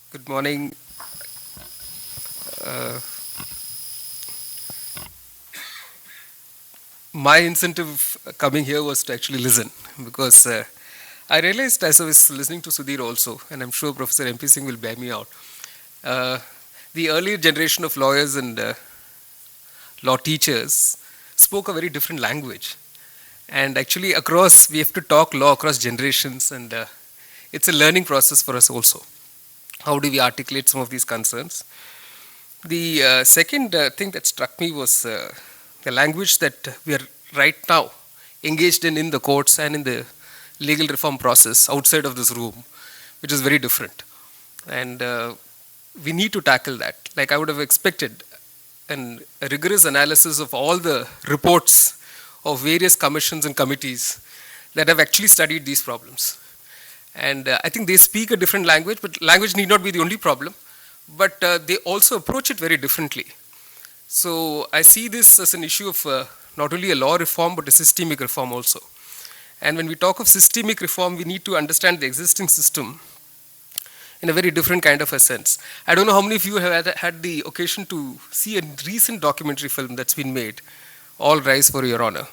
Good morning. Uh, my incentive coming here was to actually listen because I realized as I was listening to Sudhir also, and I'm sure Professor MP Singh will bear me out. Uh, the earlier generation of lawyers and law teachers spoke a very different language. And actually, we have to talk law across generations, and it's a learning process for us also. How do we articulate some of these concerns? The second thing that struck me was the language that we are right now engaged in the courts and in the legal reform process outside of this room, which is very different. And we need to tackle that. Like I would have expected a rigorous analysis of all the reports of various commissions and committees that have actually studied these problems. And I think they speak a different language, but language need not be the only problem. But they also approach it very differently. So I see this as an issue of not only a law reform, but a systemic reform also. And when we talk of systemic reform, we need to understand the existing system in a very different kind of a sense. I don't know how many of you have had the occasion to see a recent documentary film that's been made, All Rise for Your Honor.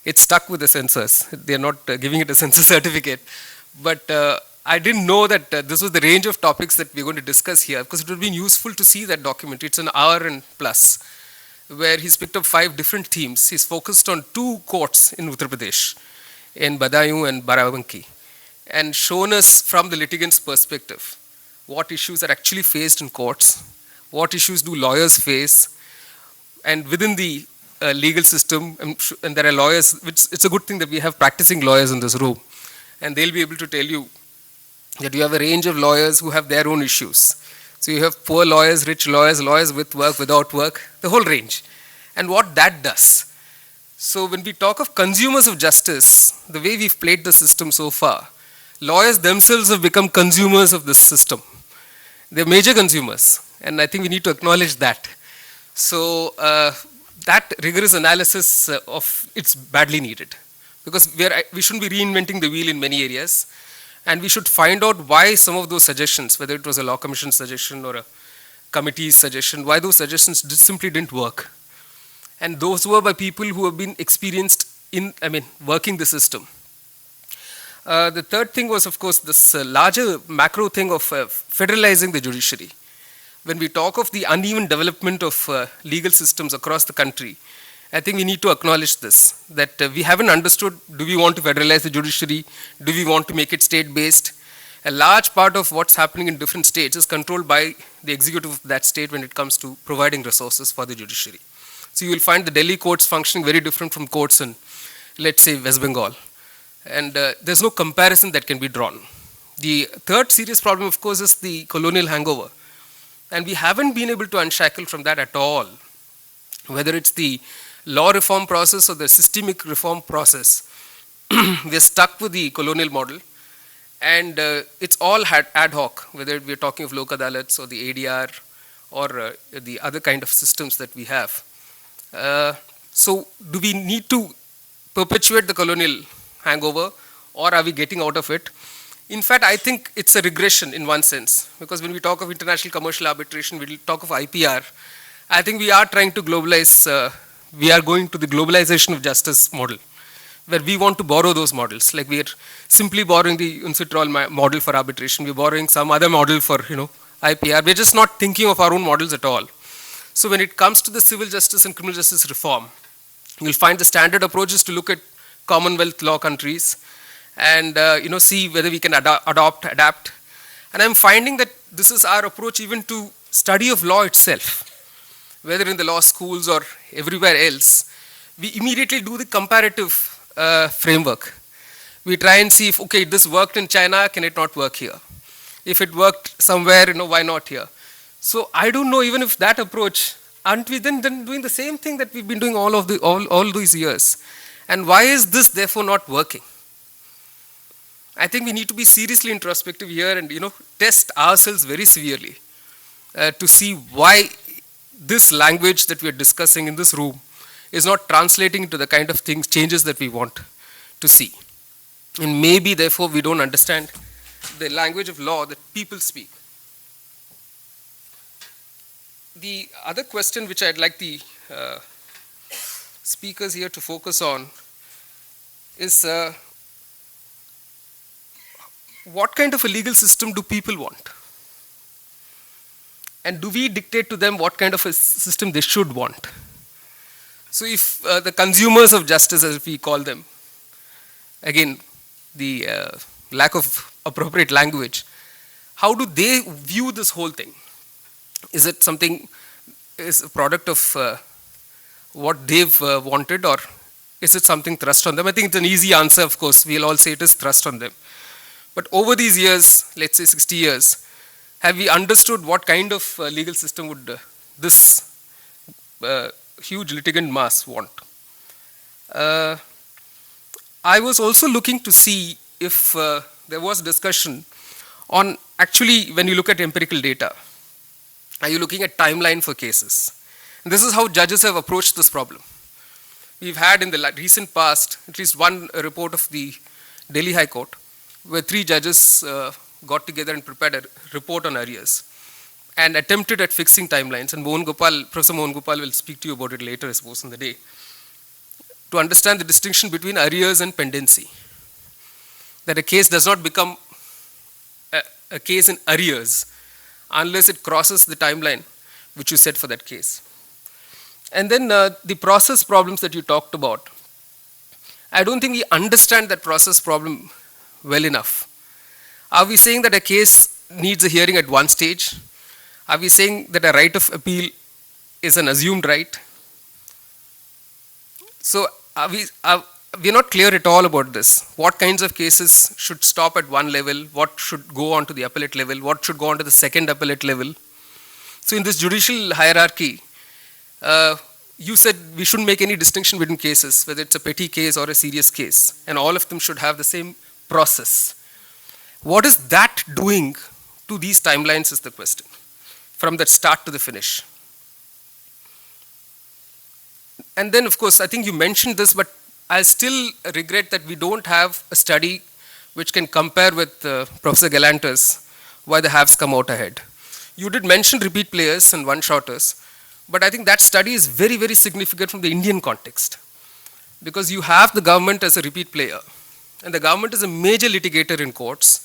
It's stuck with the censors. They're not giving it a censor certificate. But I didn't know that this was the range of topics that we're going to discuss here because it would have been useful to see that documentary. It's an hour and plus where he's picked up 5 different themes. He's focused on 2 courts in Uttar Pradesh, in Badaयूं and Barabanki, and shown us from the litigant's perspective what issues are actually faced in courts, what issues do lawyers face, and within the legal system, and there are lawyers, which it's a good thing that we have practicing lawyers in this room, and they'll be able to tell you that you have a range of lawyers who have their own issues. So you have poor lawyers, rich lawyers, lawyers with work, without work, the whole range, and what that does. So when we talk of consumers of justice, the way we've played the system so far, lawyers themselves have become consumers of this system. They're major consumers, and I think we need to acknowledge that. So that rigorous analysis of it's badly needed because we shouldn't be reinventing the wheel in many areas, and we should find out why some of those suggestions, whether it was a law commission suggestion or a committee's suggestion, why those suggestions simply didn't work. And those were by people who have been experienced in, working the system. The third thing was, of course, this larger macro thing of federalizing the judiciary. When we talk of the uneven development of legal systems across the country, I think we need to acknowledge this, that we haven't understood, do we want to federalize the judiciary? Do we want to make it state-based? A large part of what's happening in different states is controlled by the executive of that state when it comes to providing resources for the judiciary. So you will find the Delhi courts functioning very different from courts in, let's say, West Bengal. And there's no comparison that can be drawn. The third serious problem, of course, is the colonial hangover. And we haven't been able to unshackle from that at all. Whether it's the law reform process or the systemic reform process, we're stuck with the colonial model. And it's all ad hoc, whether we're talking of Lok Adalats or the ADR or the other kind of systems that we have. So do we need to perpetuate the colonial hangover, or are we getting out of it? In fact, I think it's a regression in one sense, because when we talk of international commercial arbitration, we talk of IPR. I think we are trying to globalize, we are going to the globalization of justice model, where we want to borrow those models. Like we are simply borrowing the UNCITRAL model for arbitration, we're borrowing some other model for IPR. We're just not thinking of our own models at all. So when it comes to the civil justice and criminal justice reform, you'll find the standard approach is to look at Commonwealth law countries and see whether we can adapt. And I'm finding that this is our approach even to study of law itself, whether in the law schools or everywhere else. We immediately do the comparative framework. We try and see if, okay, this worked in China, can it not work here? If it worked somewhere, why not here? So I don't know even if that approach, aren't we then doing the same thing that we've been doing all these years? And why is this therefore not working? I think we need to be seriously introspective here and test ourselves very severely to see why this language that we are discussing in this room is not translating into the kind of changes that we want to see. And maybe therefore we don't understand the language of law that people speak. the other question which I'd like the uh, speakers here to focus on is what kind of a legal system do people want? And do we dictate to them what kind of a system they should want? So if the consumers of justice, as we call them, again, the lack of appropriate language, how do they view this whole thing? Is it something, is a product of what they've wanted, or is it something thrust on them? I think it's an easy answer, of course. We'll all say it is thrust on them. But over these years, let's say 60 years, have we understood what kind of legal system would this huge litigant mass want? I was also looking to see if there was discussion on actually when you look at empirical data, are you looking at timeline for cases? And this is how judges have approached this problem. We've had in the recent past at least one report of the Delhi High Court where 3 judges got together and prepared a report on arrears and attempted at fixing timelines. And Professor Mohan Gopal will speak to you about it later, I suppose, in the day, to understand the distinction between arrears and pendency. That a case does not become a case in arrears unless it crosses the timeline which you set for that case. And then the process problems that you talked about, I don't think we understand that process problem well enough. Are we saying that a case needs a hearing at one stage? Are we saying that a right of appeal is an assumed right? So we're not clear at all about this. What kinds of cases should stop at one level? What should go on to the appellate level? What should go on to the second appellate level? So in this judicial hierarchy, you said we shouldn't make any distinction between cases, whether it's a petty case or a serious case, and all of them should have the same process. What is that doing to these timelines is the question, from the start to the finish. And then, of course, I think you mentioned this, but I still regret that we don't have a study which can compare with Professor Galanter's why the haves come out ahead. You did mention repeat players and one-shotters, but I think that study is very, very significant from the Indian context, because you have the government as a repeat player, and the government is a major litigator in courts.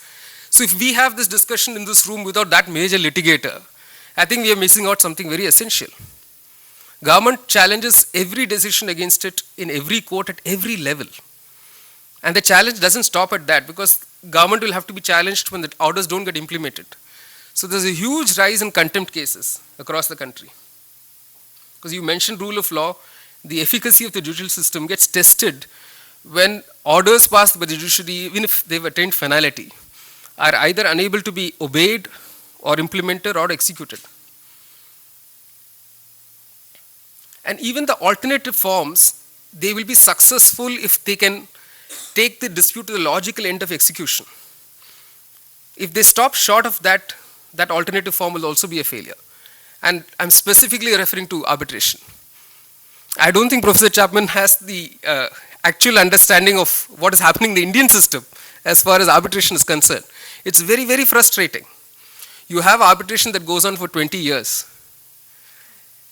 So if we have this discussion in this room without that major litigator, I think we are missing out something very essential. Government challenges every decision against it in every court at every level. And the challenge doesn't stop at that, because government will have to be challenged when the orders don't get implemented. So there's a huge rise in contempt cases across the country. Because you mentioned rule of law, the efficacy of the judicial system gets tested when orders passed by the judiciary, even if they've attained finality, are either unable to be obeyed or implemented or executed. And even the alternative forms, they will be successful if they can take the dispute to the logical end of execution. If they stop short of that, that alternative form will also be a failure. And I'm specifically referring to arbitration. I don't think Professor Chapman has the actual understanding of what is happening in the Indian system as far as arbitration is concerned. It's very, very frustrating. You have arbitration that goes on for 20 years.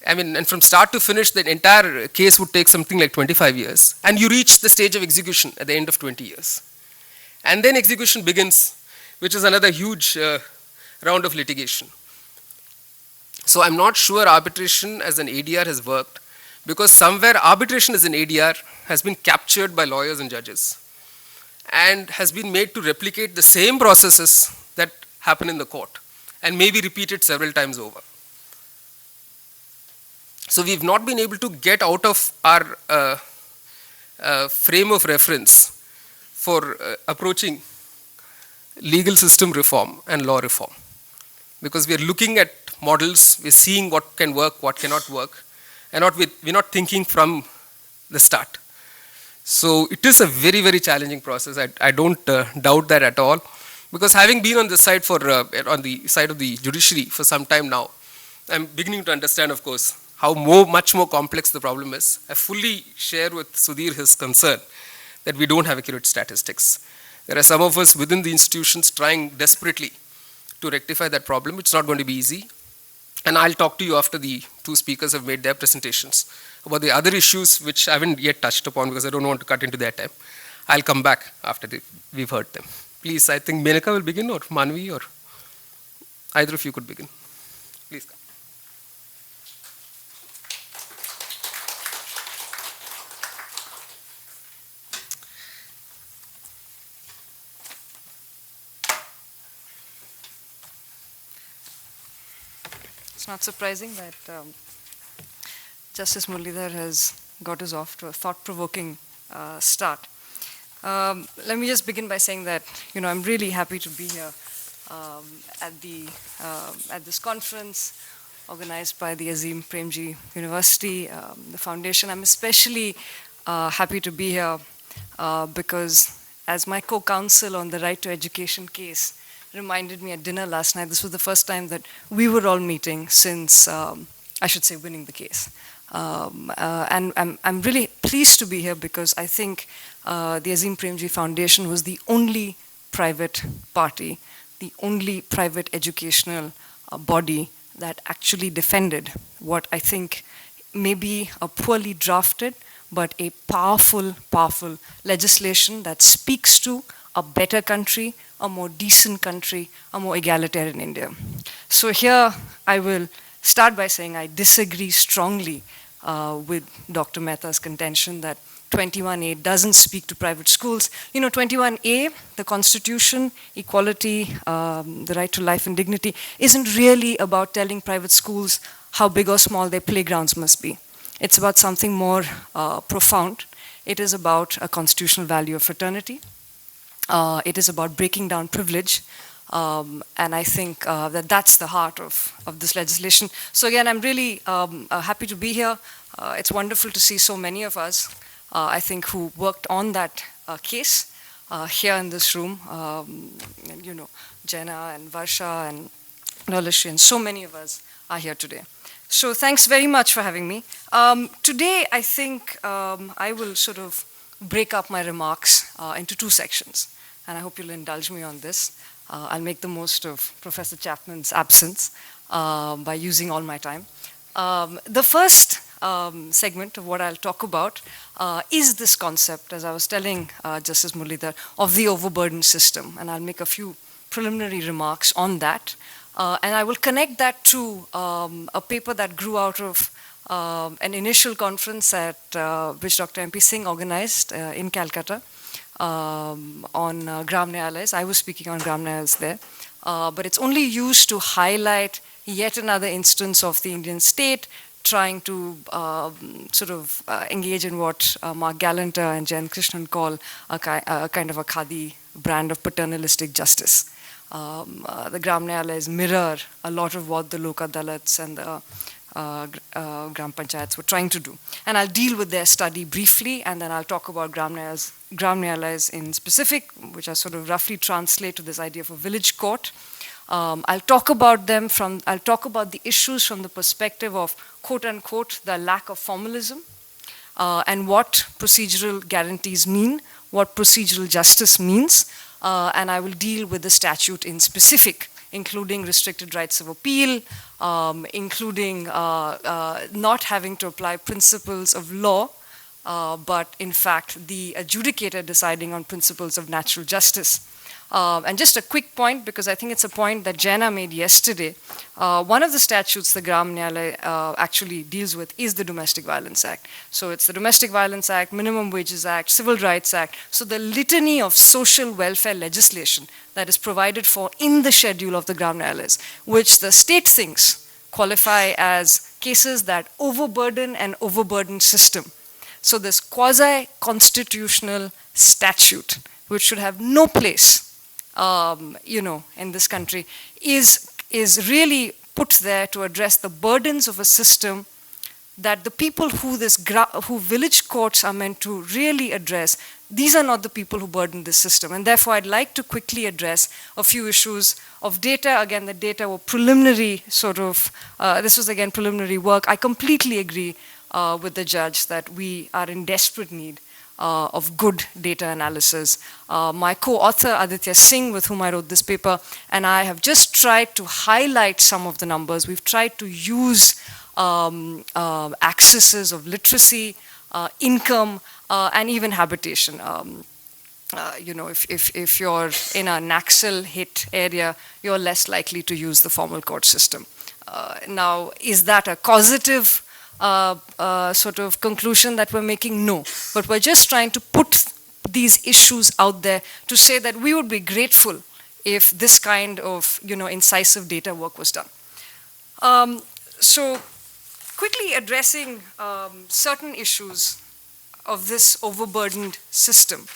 I mean, and from start to finish, the entire case would take something like 25 years. And you reach the stage of execution at the end of 20 years. And then execution begins, which is another huge round of litigation. So I'm not sure arbitration as an ADR has worked, because somewhere arbitration as an ADR has been captured by lawyers and judges and has been made to replicate the same processes that happen in the court and maybe repeated several times over. So we've not been able to get out of our frame of reference for approaching legal system reform and law reform, because we are looking at models, we're seeing what can work, what cannot work, and we're not thinking from the start. So it is a very, very challenging process. I don't doubt that at all, because having been on this side on the side of the judiciary for some time now, I'm beginning to understand, of course, how much more complex the problem is. I fully share with Sudhir his concern that we don't have accurate statistics. There are some of us within the institutions trying desperately to rectify that problem. It's not going to be easy. And I'll talk to you after the two speakers have made their presentations about the other issues which I haven't yet touched upon because I don't want to cut into their time. I'll come back after we've heard them. Please, I think Menaka will begin, or Manvi, or either of you could begin. Please come. It's not surprising that Justice Muralidhar has got us off to a thought-provoking start. Let me just begin by saying that I'm really happy to be here at this conference organized by the Azim Premji University, the foundation. I'm especially happy to be here because as my co-counsel on the Right to Education case reminded me at dinner last night, this was the first time that we were all meeting since, I should say, winning the case. And I'm really pleased to be here because I think the Azim Premji Foundation was the only private party, the only private educational body that actually defended what I think may be a poorly drafted but a powerful, powerful legislation that speaks to a better country, a more decent country, a more egalitarian India. So here I will start by saying I disagree strongly with Dr. Mehta's contention that 21A doesn't speak to private schools. 21A, the Constitution, equality, the right to life and dignity, isn't really about telling private schools how big or small their playgrounds must be. It's about something more profound. It is about a constitutional value of fraternity. It is about breaking down privilege. And I think that that's the heart of this legislation. So again, I'm really happy to be here. It's wonderful to see so many of us, I think, who worked on that case here in this room. And, Jenna and Varsha and Nalashri, and so many of us are here today. So thanks very much for having me. Today, I think I will sort of break up my remarks into two sections. And I hope you'll indulge me on this. I'll make the most of Professor Chapman's absence by using all my time. The first segment of what I'll talk about is this concept, as I was telling Justice Muralidhar, of the overburdened system. And I'll make a few preliminary remarks on that. And I will connect that to a paper that grew out of an initial conference at which Dr. MP Singh organized in Calcutta. On Gram Nyayalayas. I was speaking on Gram Nyayalayas there. But it's only used to highlight yet another instance of the Indian state trying to sort of engage in what Mark Galanter and Jayant Krishnan call a kind of a khadi brand of paternalistic justice. The Gram Nyayalayas mirror a lot of what the Lok Adalats and the Gram Panchayats were trying to do. And I'll deal with their study briefly, and then I'll talk about Gram Nyayalayas in specific, which I sort of roughly translate to this idea of a village court. I'll talk about the issues from the perspective of, quote unquote, the lack of formalism, and what procedural guarantees mean, what procedural justice means, and I will deal with the statute in specific, including restricted rights of appeal, including not having to apply principles of law, but in fact the adjudicator deciding on principles of natural justice. And just a quick point, because I think it's a point that Jenna made yesterday. One of the statutes the Gram Nyayalaya actually deals with is the Domestic Violence Act. So it's the Domestic Violence Act, Minimum Wages Act, Civil Rights Act. So the litany of social welfare legislation that is provided for in the schedule of the Gram Nyayalayas, which the state thinks qualify as cases that overburden an overburdened system. So this quasi-constitutional statute, which should have no place in this country, is really put there to address the burdens of a system that the people who village courts are meant to really address, these are not the people who burden this system. And therefore, I'd like to quickly address a few issues of data. Again, the data were preliminary this was again preliminary work. I completely agree with the judge that we are in desperate need of good data analysis. My co-author Aditya Singh, with whom I wrote this paper, and I have just tried to highlight some of the numbers. We've tried to use axes of literacy, income, and even habitation. If you're in a Naxal hit area, you're less likely to use the formal court system. Now, is that a causative sort of conclusion that we're making? No. But we're just trying to put these issues out there to say that we would be grateful if this kind of incisive data work was done. So quickly addressing certain issues of this overburdened system.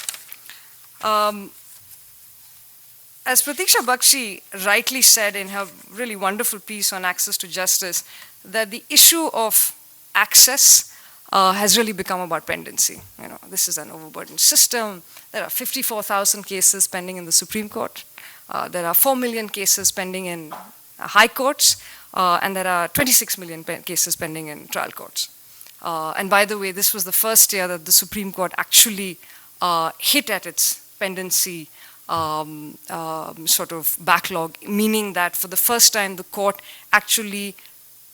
As Pratiksha Bakshi rightly said in her really wonderful piece on access to justice, that the issue of access has really become about pendency. This is an overburdened system. There are 54,000 cases pending in the Supreme Court. There are 4 million cases pending in high courts, and there are 26 million cases pending in trial courts. And by the way, this was the first year that the Supreme Court actually hit at its pendency sort of backlog, meaning that for the first time the court actually,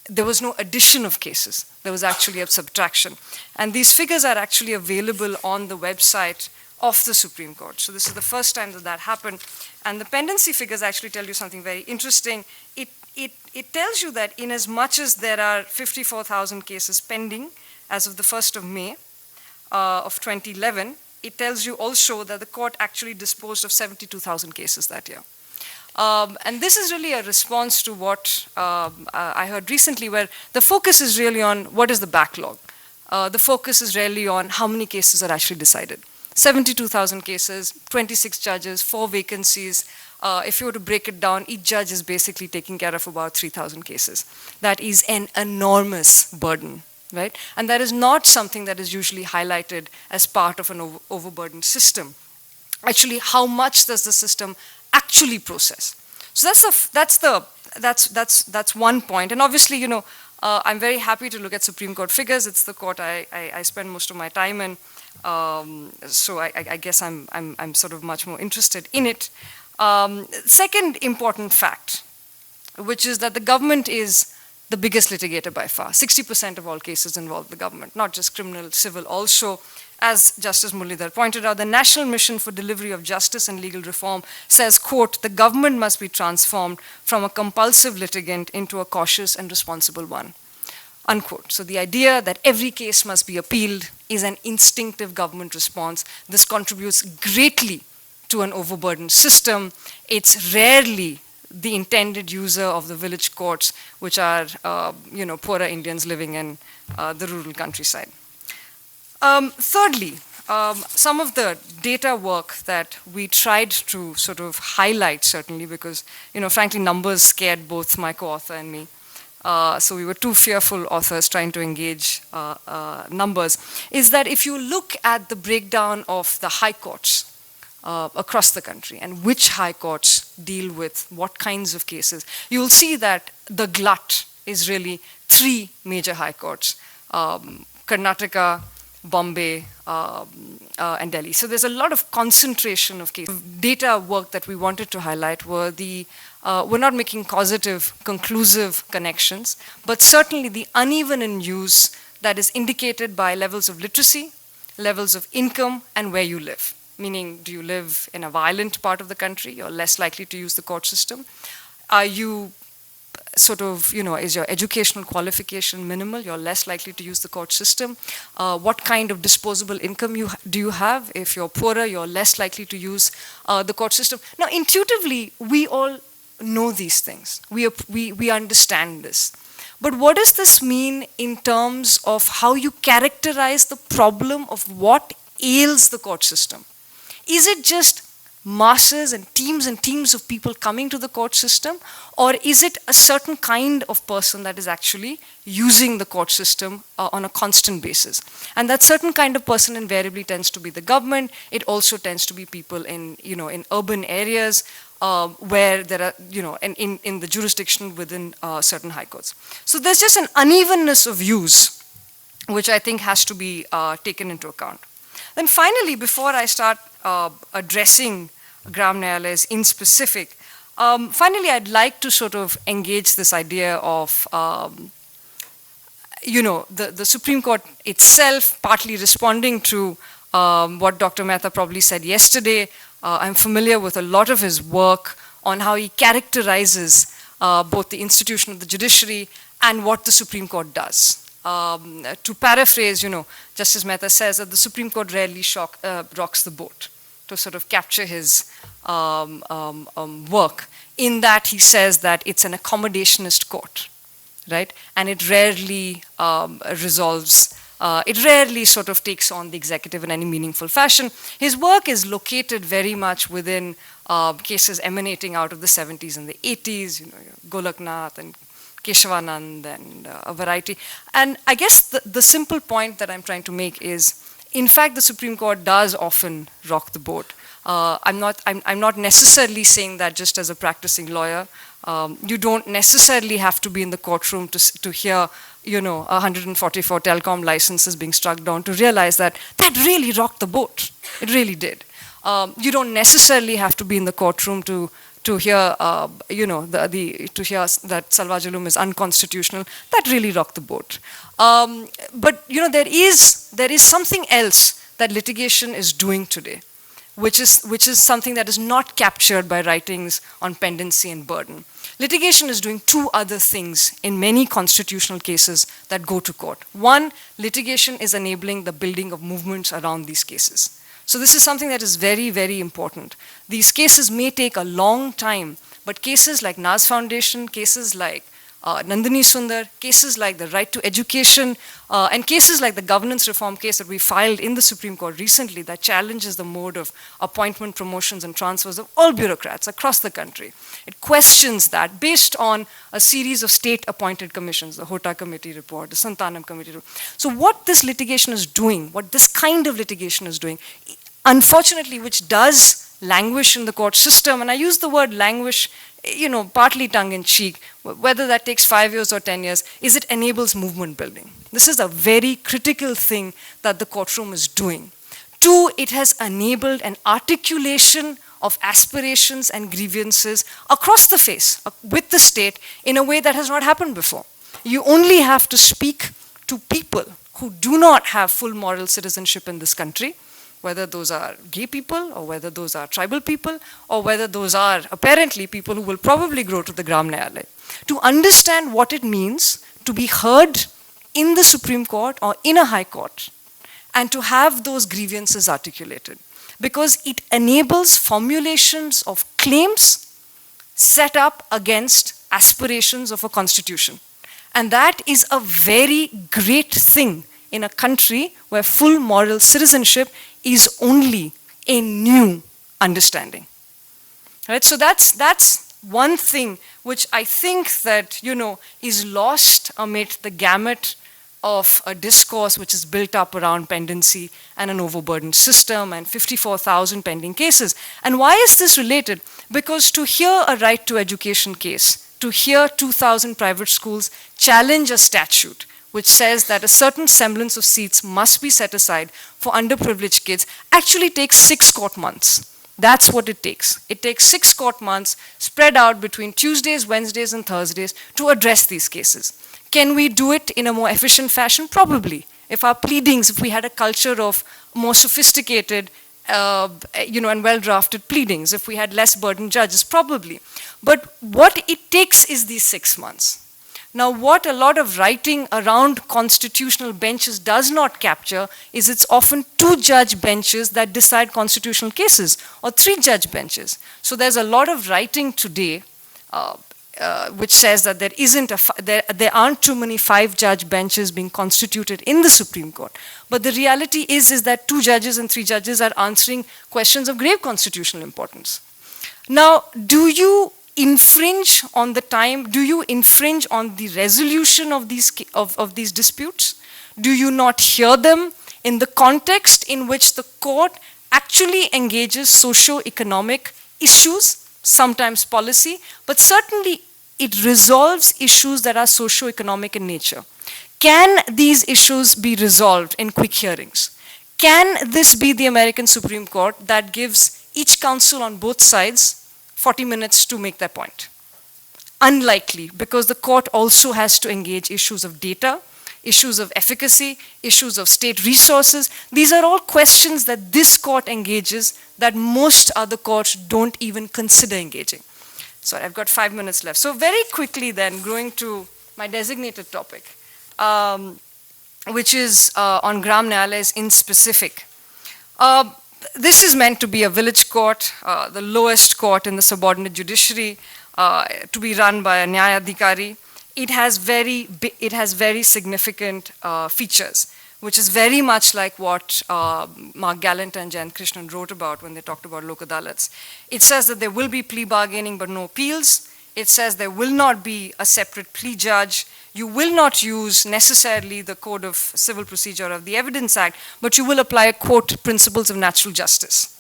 there was no addition of cases. There was actually a subtraction. And these figures are actually available on the website of the Supreme Court. So this is the first time that that happened. And the pendency figures actually tell you something very interesting. It tells you that in as much as there are 54,000 cases pending as of the 1st of May of 2011, it tells you also that the court actually disposed of 72,000 cases that year. And this is really a response to what I heard recently, where the focus is really on what is the backlog. The focus is really on how many cases are actually decided. 72,000 cases, 26 judges, 4 vacancies. If you were to break it down, each judge is basically taking care of about 3,000 cases. That is an enormous burden, right? And that is not something that is usually highlighted as part of an overburdened system. Actually, how much does the system actually process? So that's one point. And obviously, I'm very happy to look at Supreme Court figures. It's the court I spend most of my time in. So I guess I'm sort of much more interested in it. Second important fact, which is that the government is the biggest litigator by far. 60% of all cases involve the government, not just criminal, civil also. As Justice Muralidhar pointed out, the National Mission for Delivery of Justice and Legal Reform says, quote, the government must be transformed from a compulsive litigant into a cautious and responsible one, unquote. So the idea that every case must be appealed is an instinctive government response. This contributes greatly to an overburdened system. It's rarely the intended user of the village courts, which are poorer Indians living in the rural countryside. Thirdly, some of the data work that we tried to sort of highlight, certainly because, frankly, numbers scared both my co-author and me. So we were two fearful authors trying to engage numbers, is that if you look at the breakdown of the high courts across the country and which high courts deal with what kinds of cases, you'll see that the glut is really 3 major high courts, Karnataka, Bombay, and Delhi. So there's a lot of concentration of cases. Data work that we wanted to highlight were we're not making causative, conclusive connections, but certainly the uneven in use that is indicated by levels of literacy, levels of income, and where you live. Meaning, do you live in a violent part of the country? You're less likely to use the court system. Are you sort of, is your educational qualification minimal? You're less likely to use the court system. What kind of disposable income do you have? If you're poorer, you're less likely to use the court system. Now, intuitively, we all know these things. We understand this. But what does this mean in terms of how you characterize the problem of what ails the court system? Is it just masses and teams of people coming to the court system, or is it a certain kind of person that is actually using the court system on a constant basis? And that certain kind of person invariably tends to be the government. It also tends to be people in urban areas where there are, in the jurisdiction within certain high courts. So there's just an unevenness of use, which I think has to be taken into account. Then finally, before I start addressing Gram Nyalays in specific, finally I'd like to sort of engage this idea of the Supreme Court itself partly responding to what Dr. Mehta probably said yesterday. I'm familiar with a lot of his work on how he characterizes both the institution of the judiciary and what the Supreme Court does. To paraphrase, Justice Mehta says that the Supreme Court rarely rocks the boat, to sort of capture his work, in that he says that it's an accommodationist court, right? And it rarely resolves, it rarely sort of takes on the executive in any meaningful fashion. His work is located very much within cases emanating out of the 70s and the 80s, Golaknath and Keshavanand and a variety. And I guess the simple point that I'm trying to make is, in fact, the Supreme Court does often rock the boat. I'm not necessarily saying that just as a practicing lawyer. You don't necessarily have to be in the courtroom to hear, 144 telecom licenses being struck down to realize that really rocked the boat. It really did. You don't necessarily have to be in the courtroom to hear, to hear that Salwa Judum is unconstitutional. That really rocked the boat. But there is something else that litigation is doing today, which is something that is not captured by writings on pendency and burden. Litigation is doing two other things in many constitutional cases that go to court. One, litigation is enabling the building of movements around these cases. So this is something that is very, very important. These cases may take a long time, but cases like Naz Foundation, cases like Nandini Sundar, cases like the right to education, and cases like the governance reform case that we filed in the Supreme Court recently that challenges the mode of appointment, promotions, and transfers of all bureaucrats across the country. It questions that based on a series of state-appointed commissions, the Hota Committee report, the Santanam Committee report. So what this litigation is doing, what this kind of litigation is doing, unfortunately, which does languish in the court system, and I use the word languish, partly tongue-in-cheek, whether that takes 5 years or 10 years, is it enables movement building. This is a very critical thing that the courtroom is doing. Two, it has enabled an articulation of aspirations and grievances across the face with the state in a way that has not happened before. You only have to speak to people who do not have full moral citizenship in this country, whether those are gay people, or whether those are tribal people, or whether those are apparently people who will probably grow to the Gram Nyalay, to understand what it means to be heard in the Supreme Court or in a high court, and to have those grievances articulated. Because it enables formulations of claims set up against aspirations of a constitution. And that is a very great thing in a country where full moral citizenship is only a new understanding. Right? So that's one thing which I think that, is lost amid the gamut of a discourse which is built up around pendency and an overburdened system and 54,000 pending cases. And why is this related? Because to hear a right to education case, to hear 2,000 private schools challenge a statute which says that a certain semblance of seats must be set aside for underprivileged kids, actually takes 6 court months. That's what it takes. It takes 6 court months spread out between Tuesdays, Wednesdays, and Thursdays to address these cases. Can we do it in a more efficient fashion? Probably. If our pleadings, if we had a culture of more sophisticated, and well-drafted pleadings, if we had less burdened judges, probably. But what it takes is these 6 months. Now, what a lot of writing around constitutional benches does not capture is it's often 2-judge benches that decide constitutional cases, or 3-judge benches. So there's a lot of writing today which says that there aren't too many 5-judge benches being constituted in the Supreme Court. But the reality is that 2 judges and 3 judges are answering questions of grave constitutional importance. Now, do you infringe on the time? Do you infringe on the resolution of these disputes? Do you not hear them in the context in which the court actually engages socio-economic issues, sometimes policy, but certainly it resolves issues that are socio-economic in nature? Can these issues be resolved in quick hearings? Can this be the American Supreme Court that gives each counsel on both sides 40 minutes to make their point? Unlikely, because the court also has to engage issues of data, issues of efficacy, issues of state resources. These are all questions that this court engages that most other courts don't even consider engaging. Sorry, I've got 5 minutes left. So very quickly then, going to my designated topic, which is on Gram Nyayalayas in specific. This is meant to be a village court, the lowest court in the subordinate judiciary, to be run by a Nyayadhikari. It has very significant features, which is very much like what Mark Gallant and Jayant Krishnan wrote about when they talked about Lok Adalats. It says that there will be plea bargaining but no appeals. It says there will not be a separate plea judge. You will not use necessarily the Code of Civil Procedure of the Evidence Act, but you will apply, quote, principles of natural justice.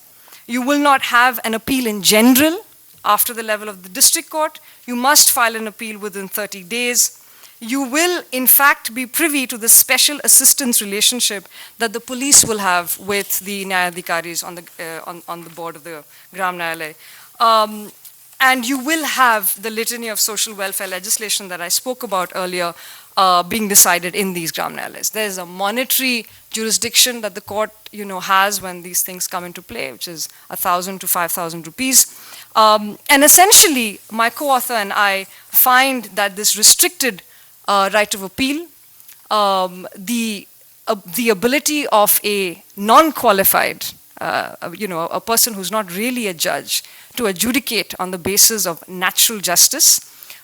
You will not have an appeal in general after the level of the district court. You must file an appeal within 30 days. You will, in fact, be privy to the special assistance relationship that the police will have with the Nyayadhikaris on the board of the Gram Nyayalaya. And you will have the litany of social welfare legislation that I spoke about earlier being decided in these Gram Nyayalayas. There is a monetary jurisdiction that the court has when these things come into play, which is 1,000 to 5,000 rupees. And essentially, my co-author and I find that this restricted right of appeal, the ability of a non-qualified, a person who's not really a judge, to adjudicate on the basis of natural justice,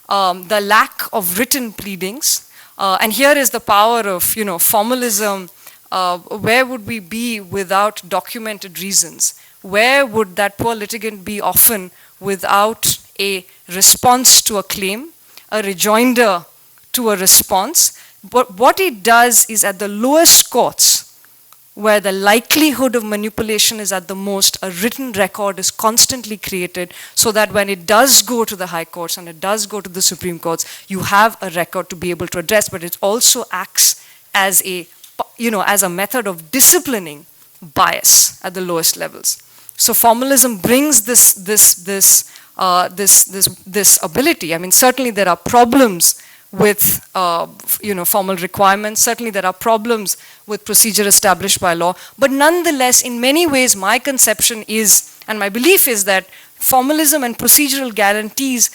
the lack of written pleadings, and here is the power of formalism. Where would we be without documented reasons? Where would that poor litigant be often without a response to a claim, a rejoinder to a response? But what it does is at the lowest courts, where the likelihood of manipulation is at the most, a written record is constantly created so that when it does go to the high courts and it does go to the Supreme Courts, you have a record to be able to address, but it also acts as a method of disciplining bias at the lowest levels. So formalism brings this ability. I mean, certainly there are problems with formal requirements. Certainly there are problems with procedure established by law. But nonetheless, in many ways, my conception is, and my belief is that formalism and procedural guarantees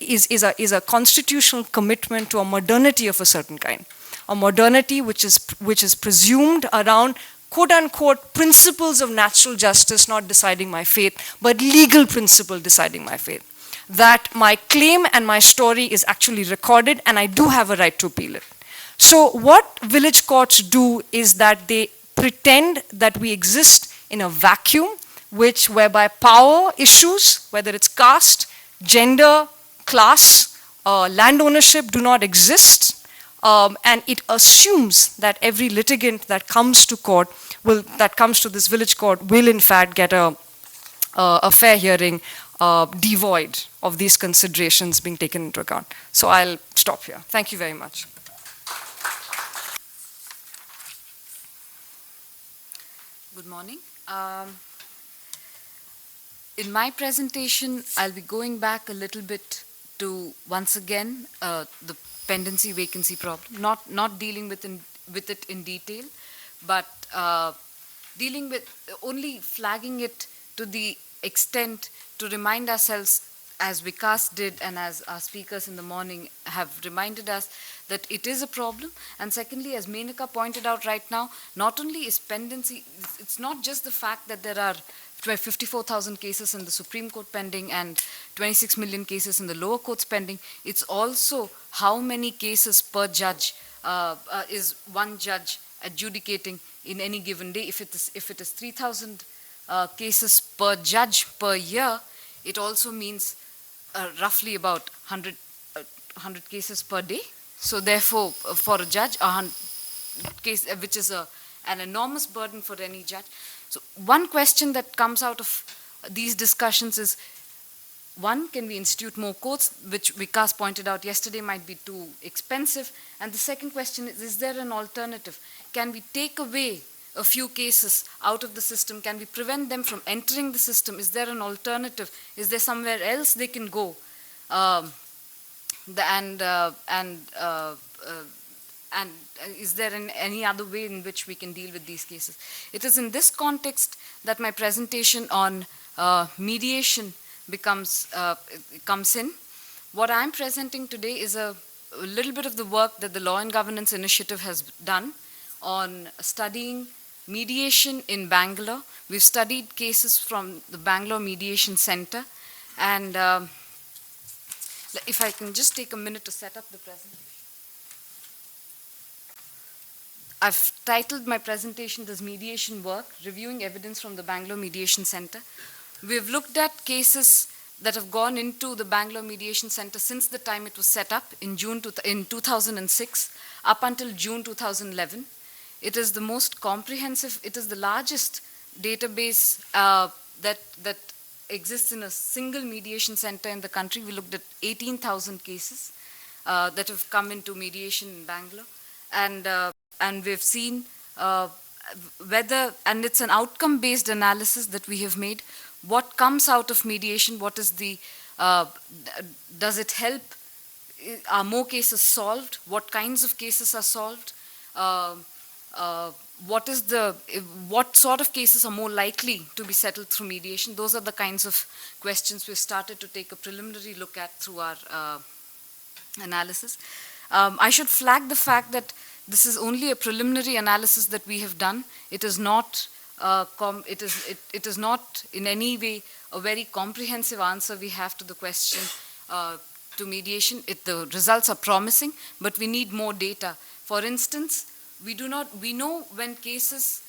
is a constitutional commitment to a modernity of a certain kind. A modernity which is presumed around quote-unquote principles of natural justice not deciding my fate, but legal principle deciding my fate. That my claim and my story is actually recorded and I do have a right to appeal it. So what village courts do is that they pretend that we exist in a vacuum whereby power issues, whether it's caste, gender, class, land ownership do not exist, and it assumes that every litigant that comes to this village court will in fact get a fair hearing, devoid of these considerations being taken into account. So I'll stop here. Thank you very much. Good morning. In my presentation, I'll be going back a little bit to, once again, the pendency vacancy problem, not dealing with it in detail, but dealing with only flagging it to the extent to remind ourselves, as Vikas did and as our speakers in the morning have reminded us, that it is a problem. And secondly, as Menaka pointed out right now, not only is pendency, it's not just the fact that there are 54,000 cases in the Supreme Court pending and 26 million cases in the lower courts pending, it's also how many cases per judge is one judge adjudicating in any given day. If it is 3,000 cases per judge per year, it also means roughly about 100 cases per day. So therefore, for a judge, case which is an enormous burden for any judge. So one question that comes out of these discussions is, one, can we institute more courts, which Vikas pointed out yesterday might be too expensive? And the second question is there an alternative? Can we take away a few cases out of the system? Can we prevent them from entering the system? Is there an alternative? Is there somewhere else they can go? And is there any other way in which we can deal with these cases? It is in this context that my presentation on mediation comes in. What I'm presenting today is a little bit of the work that the Law and Governance Initiative has done on studying mediation in Bangalore. We've studied cases from the Bangalore Mediation Center, and if I can just take a minute to set up the presentation. I've titled my presentation as Mediation Work, Reviewing Evidence from the Bangalore Mediation Center. We've looked at cases that have gone into the Bangalore Mediation Center since the time it was set up in 2006 up until June 2011. It is the most comprehensive, it is the largest database that exists in a single mediation center in the country. We looked at 18,000 cases that have come into mediation in Bangalore. And we've seen whether, and it's an outcome-based analysis that we have made, what comes out of mediation, what is the, does it help, are more cases solved, what kinds of cases are solved, what sort of cases are more likely to be settled through mediation. Those are the kinds of questions we've started to take a preliminary look at through our analysis. I should flag the fact that this is only a preliminary analysis that we have done. It is not, it is not in any way a very comprehensive answer we have to the question to mediation. The results are promising, but we need more data. For instance, we know when cases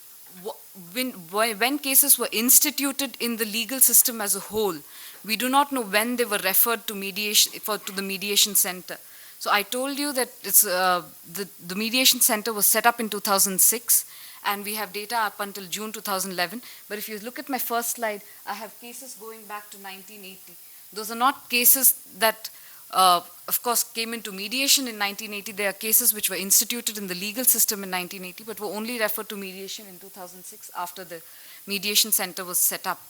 were instituted in the legal system as a whole. We do not know when they were referred to mediation, to the mediation center. So I told you that it's, the mediation center was set up in 2006, and we have data up until June 2011. But if you look at my first slide, I have cases going back to 1980. Those are not cases that, of course, came into mediation in 1980. They are cases which were instituted in the legal system in 1980, but were only referred to mediation in 2006 after the mediation center was set up.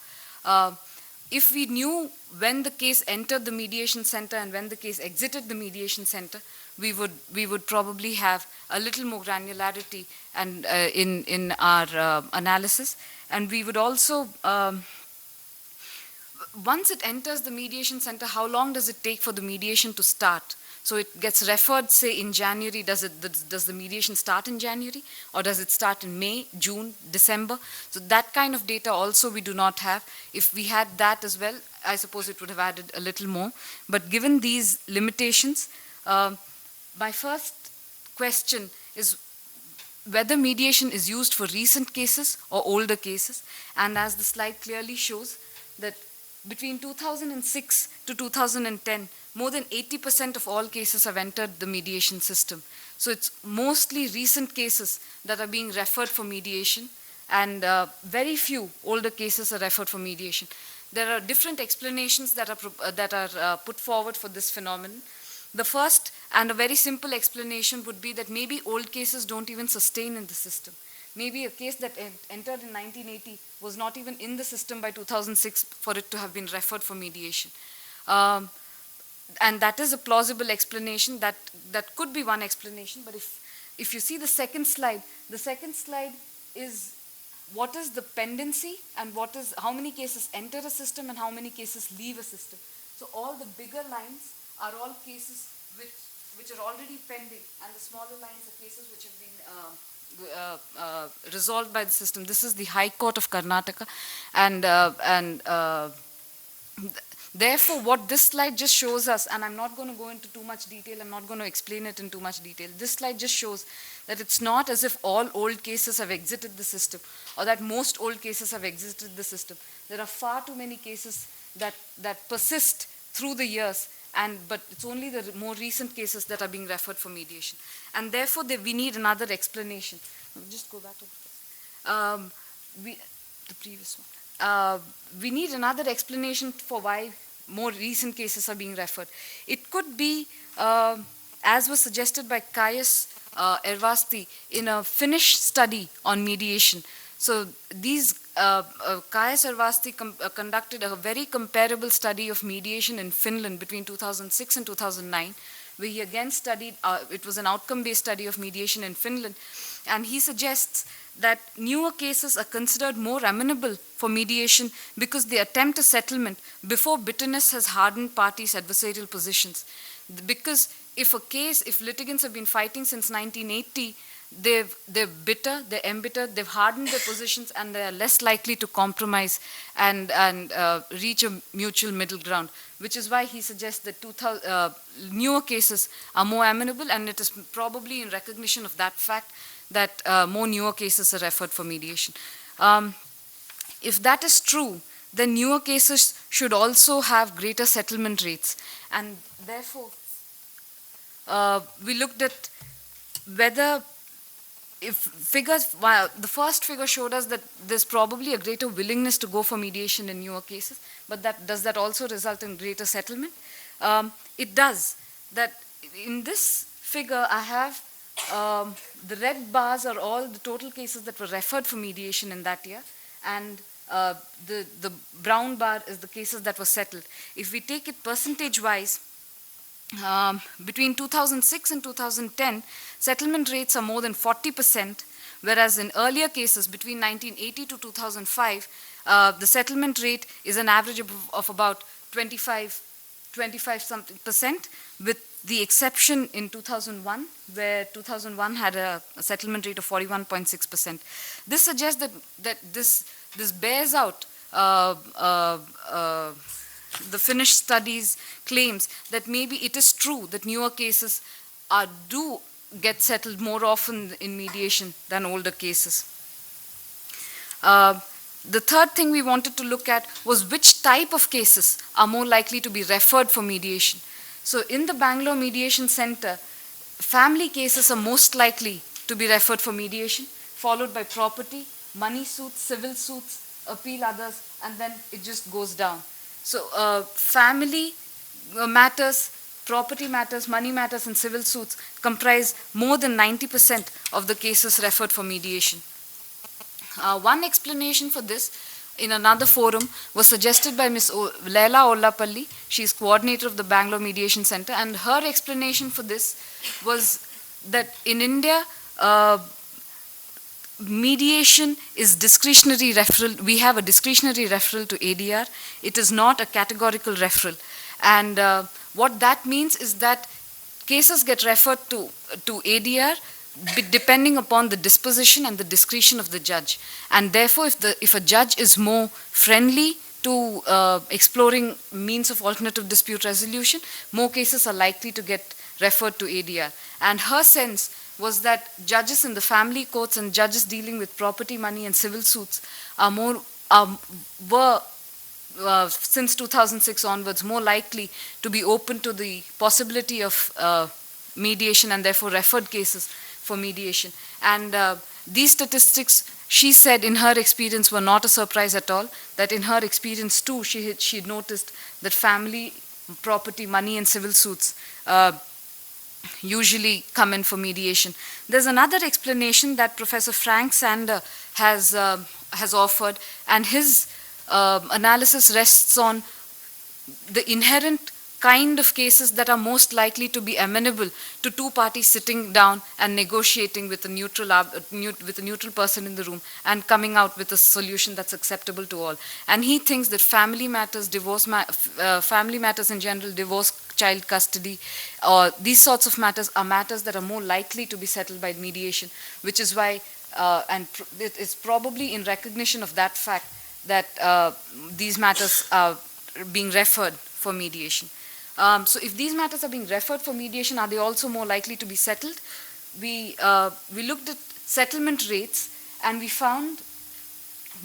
If we knew when the case entered the mediation center and when the case exited the mediation center, we would probably have a little more granularity and in our analysis. And we would also, once it enters the mediation center, how long does it take for the mediation to start? So it gets referred, say, in January. Does the mediation start in January? Or does it start in May, June, December? So that kind of data also we do not have. If we had that as well, I suppose it would have added a little more. But given these limitations, my first question is whether mediation is used for recent cases or older cases. And as the slide clearly shows, that between 2006 to 2010, more than 80% of all cases have entered the mediation system. So it's mostly recent cases that are being referred for mediation, and very few older cases are referred for mediation. There are different explanations that are put forward for this phenomenon. The first, and a very simple explanation, would be that maybe old cases don't even sustain in the system. Maybe a case that entered in 1980 was not even in the system by 2006 for it to have been referred for mediation. And that is a plausible explanation. That could be one explanation. But if you see the second slide is what is the pendency and how many cases enter a system and how many cases leave a system. So all the bigger lines are all cases which are already pending, and the smaller lines are cases which have been resolved by the system. This is the High Court of Karnataka, and therefore, what this slide just shows us, and I'm not going to go into too much detail, I'm not going to explain it in too much detail. This slide just shows that it's not as if all old cases have exited the system, or that most old cases have exited the system. There are far too many cases that persist through the years, but it's only the more recent cases that are being referred for mediation. And therefore, we need another explanation. Just go back to the previous one. We need another explanation for why more recent cases are being referred. It could be, as was suggested by Caius, Ervasti in a Finnish study on mediation. So these Kaja Servasti conducted a very comparable study of mediation in Finland between 2006 and 2009, where he again studied, it was an outcome-based study of mediation in Finland, and he suggests that newer cases are considered more amenable for mediation because they attempt a settlement before bitterness has hardened parties' adversarial positions. Because if litigants have been fighting since 1980, they're bitter, they're embittered, they've hardened their positions, and they're less likely to compromise and reach a mutual middle ground, which is why he suggests that newer cases are more amenable, and it is probably in recognition of that fact that more newer cases are referred for mediation. If that is true, then newer cases should also have greater settlement rates, and therefore we looked at whether the first figure showed us that there's probably a greater willingness to go for mediation in newer cases, but does that also result in greater settlement? It does. That in this figure, I have the red bars are all the total cases that were referred for mediation in that year, and the brown bar is the cases that were settled. If we take it percentage-wise, between 2006 and 2010, settlement rates are more than 40%, whereas in earlier cases, between 1980 to 2005, the settlement rate is an average of about 25 something percent, with the exception in 2001, where 2001 had a settlement rate of 41.6%. This suggests that this bears out the Finnish studies claims that maybe it is true that newer cases do get settled more often in mediation than older cases. The third thing we wanted to look at was which type of cases are more likely to be referred for mediation. So in the Bangalore Mediation Center, family cases are most likely to be referred for mediation, followed by property, money suits, civil suits, appeal others, and then it just goes down. So family matters, property matters, money matters, and civil suits comprise more than 90% of the cases referred for mediation. One explanation for this in another forum was suggested by Ms. Leila Ollapalli. She is coordinator of the Bangalore Mediation Center, and her explanation for this was that in India, mediation is discretionary referral. We have a discretionary referral to ADR. It is not a categorical referral. And what that means is that cases get referred to ADR depending upon the disposition and the discretion of the judge. And therefore, if a judge is more friendly to exploring means of alternative dispute resolution, more cases are likely to get referred to ADR. And her sense was that judges in the family courts and judges dealing with property, money, and civil suits were since 2006 onwards more likely to be open to the possibility of mediation, and therefore referred cases for mediation. And these statistics, she said, in her experience were not a surprise at all, that in her experience too, she had noticed that family, property, money, and civil suits usually come in for mediation. There's another explanation that Professor Frank Sander has offered, and his analysis rests on the inherent kind of cases that are most likely to be amenable to two parties sitting down and negotiating with a neutral person in the room and coming out with a solution that's acceptable to all. And he thinks that family matters, family matters in general, divorce, child custody, these sorts of matters are matters that are more likely to be settled by mediation, which is why, and it is probably in recognition of that fact that these matters are being referred for mediation. So if these matters are being referred for mediation, are they also more likely to be settled? We looked at settlement rates, and we found,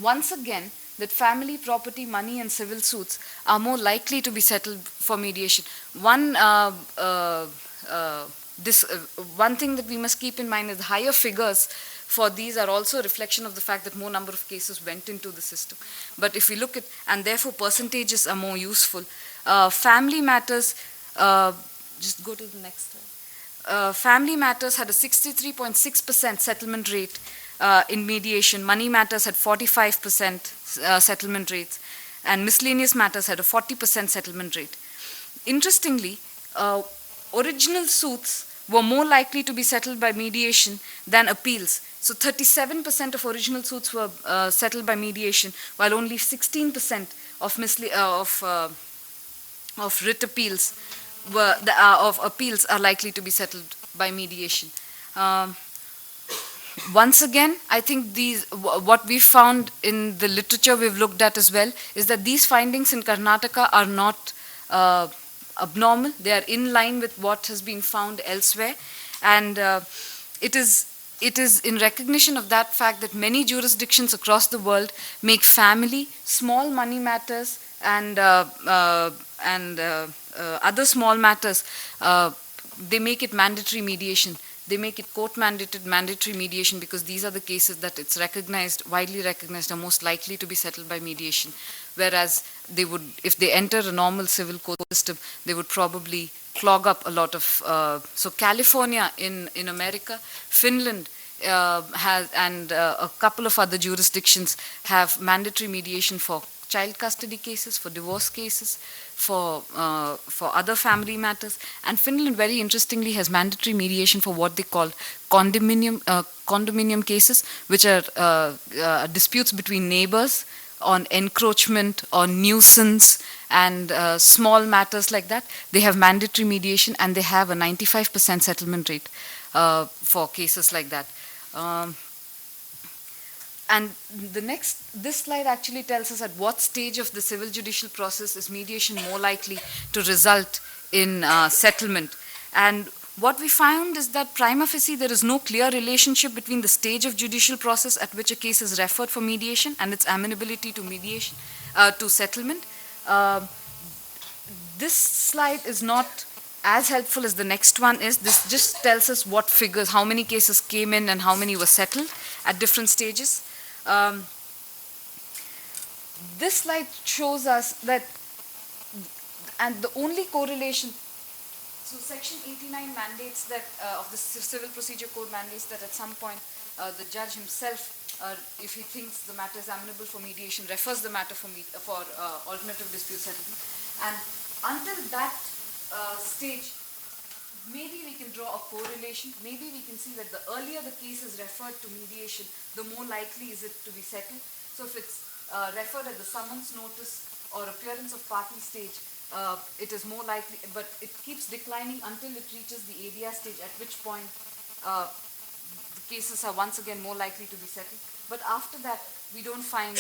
once again, that family, property, money, and civil suits are more likely to be settled for mediation. One thing that we must keep in mind is higher figures for these are also a reflection of the fact that more number of cases went into the system. But if we look at, and therefore percentages are more useful, family matters, just go to the next slide. family matters had a 63.6% settlement rate in mediation. Money matters had 45% settlement rates, and miscellaneous matters had a 40% settlement rate. Interestingly, original suits were more likely to be settled by mediation than appeals. So 37% of original suits were settled by mediation, while only 16% of writ appeals of appeals are likely to be settled by mediation. Once again, I think what we found in the literature we've looked at as well is that these findings in Karnataka are not abnormal. They are in line with what has been found elsewhere, and it is in recognition of that fact that many jurisdictions across the world make family, small money matters, and other small matters, they make it mandatory mediation. They make it court-mandated mandatory mediation because these are the cases that it's recognized, widely recognized, are most likely to be settled by mediation. Whereas they would, if they enter a normal civil court system, they would probably clog up a lot of. So California in America, Finland has, and a couple of other jurisdictions have mandatory mediation for child custody cases, for divorce cases, for other family matters. And Finland, very interestingly, has mandatory mediation for what they call condominium cases, which are disputes between neighbors on encroachment or nuisance and small matters like that. They have mandatory mediation, and they have a 95% settlement rate for cases like that. And this slide actually tells us at what stage of the civil judicial process is mediation more likely to result in settlement. And what we found is that prima facie there is no clear relationship between the stage of judicial process at which a case is referred for mediation and its amenability to mediation, to settlement. This slide is not as helpful as the next one is. This just tells us what figures, how many cases came in and how many were settled at different stages. This slide shows us that, and the only correlation, so Section 89 mandates that, of the Civil Procedure Code mandates that at some point the judge himself, if he thinks the matter is amenable for mediation, refers the matter for alternative dispute settlement. And until that stage, maybe we can draw a correlation. Maybe we can see that the earlier the case is referred to mediation, the more likely is it to be settled. So if it's referred at the summons notice or appearance of party stage, it is more likely, but it keeps declining until it reaches the ADR stage, at which point the cases are once again more likely to be settled. But after that, we don't find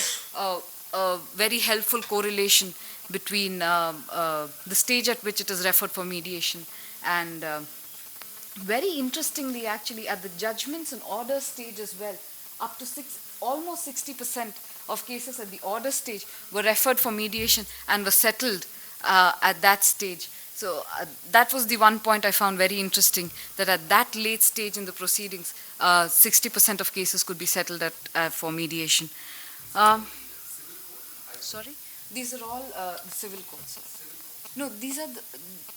a very helpful correlation between the stage at which it is referred for mediation. And very interestingly, actually, at the judgments and order stage as well, up to almost 60% of cases at the order stage were referred for mediation and were settled at that stage. So that was the one point I found very interesting, that at that late stage in the proceedings, 60% of cases could be settled for mediation. Sorry? These are all the civil courts. No, these are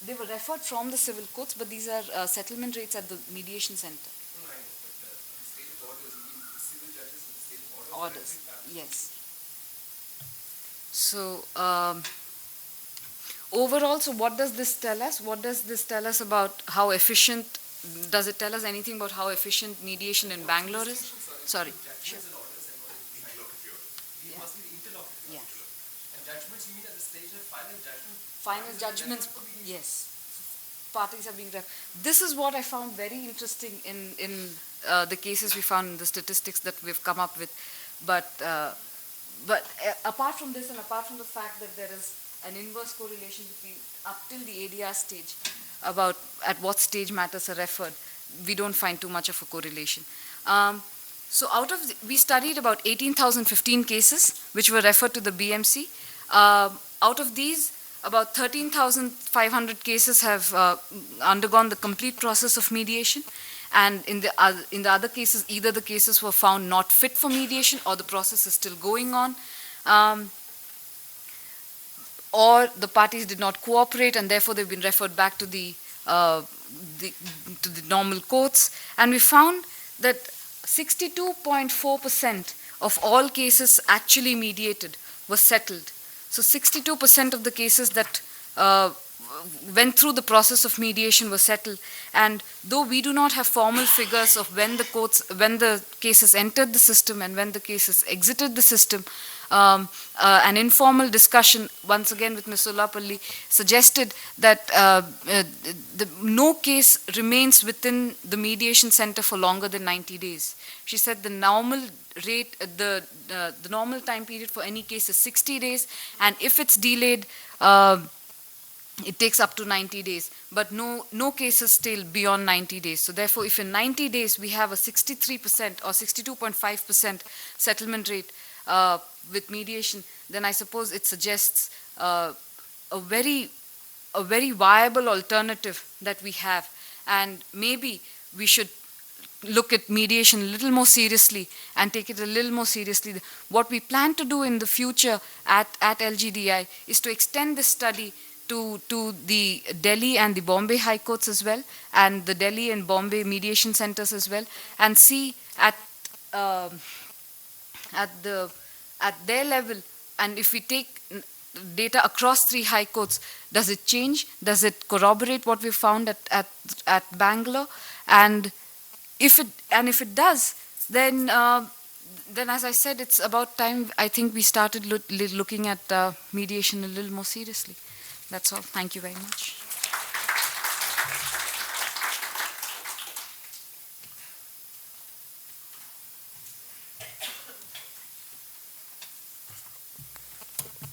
they were referred from the civil courts, but these are settlement rates at the mediation center. Orders, yes. So overall, so what does this tell us? What does this tell us about how efficient? Does it tell us anything about how efficient mediation in Bangalore is? Sorry. Sure. Yeah. And judgments, you mean at the stage of final judgment? Final judgments, yes. Parties are being This is what I found very interesting in the cases we found in the statistics that we've come up with. But apart from this, and apart from the fact that there is an inverse correlation between up till the ADR stage about at what stage matters are referred, we don't find too much of a correlation. So we studied about 18,015 cases which were referred to the BMC. Out of these, about 13,500 cases have undergone the complete process of mediation. And in the other cases, either the cases were found not fit for mediation or the process is still going on, or the parties did not cooperate and therefore they've been referred back to the the, to the normal courts, and we found that 62.4% of all cases actually mediated were settled. So 62% of the cases that went through the process of mediation were settled. And though we do not have formal figures of when the cases entered the system and when the cases exited the system, an informal discussion, once again with Ms. Ullapalli, suggested that no case remains within the mediation center for longer than 90 days. She said the normal rate, the normal time period for any case is 60 days, and if it's delayed, it takes up to 90 days, but no cases still beyond 90 days. So therefore, if in 90 days we have a 63% or 62.5% settlement rate with mediation, then I suppose it suggests a very viable alternative that we have. And maybe we should look at mediation a little more seriously and take it a little more seriously. What we plan to do in the future at LGDI is to extend this study to the Delhi and the Bombay High Courts as well, and the Delhi and Bombay mediation centers as well, and see at their level, and if we take data across 3 high courts, does it change? Does it corroborate what we found at Bangalore? And if it does, then as I said, it's about time I think we started looking at mediation a little more seriously. That's all. Thank you very much.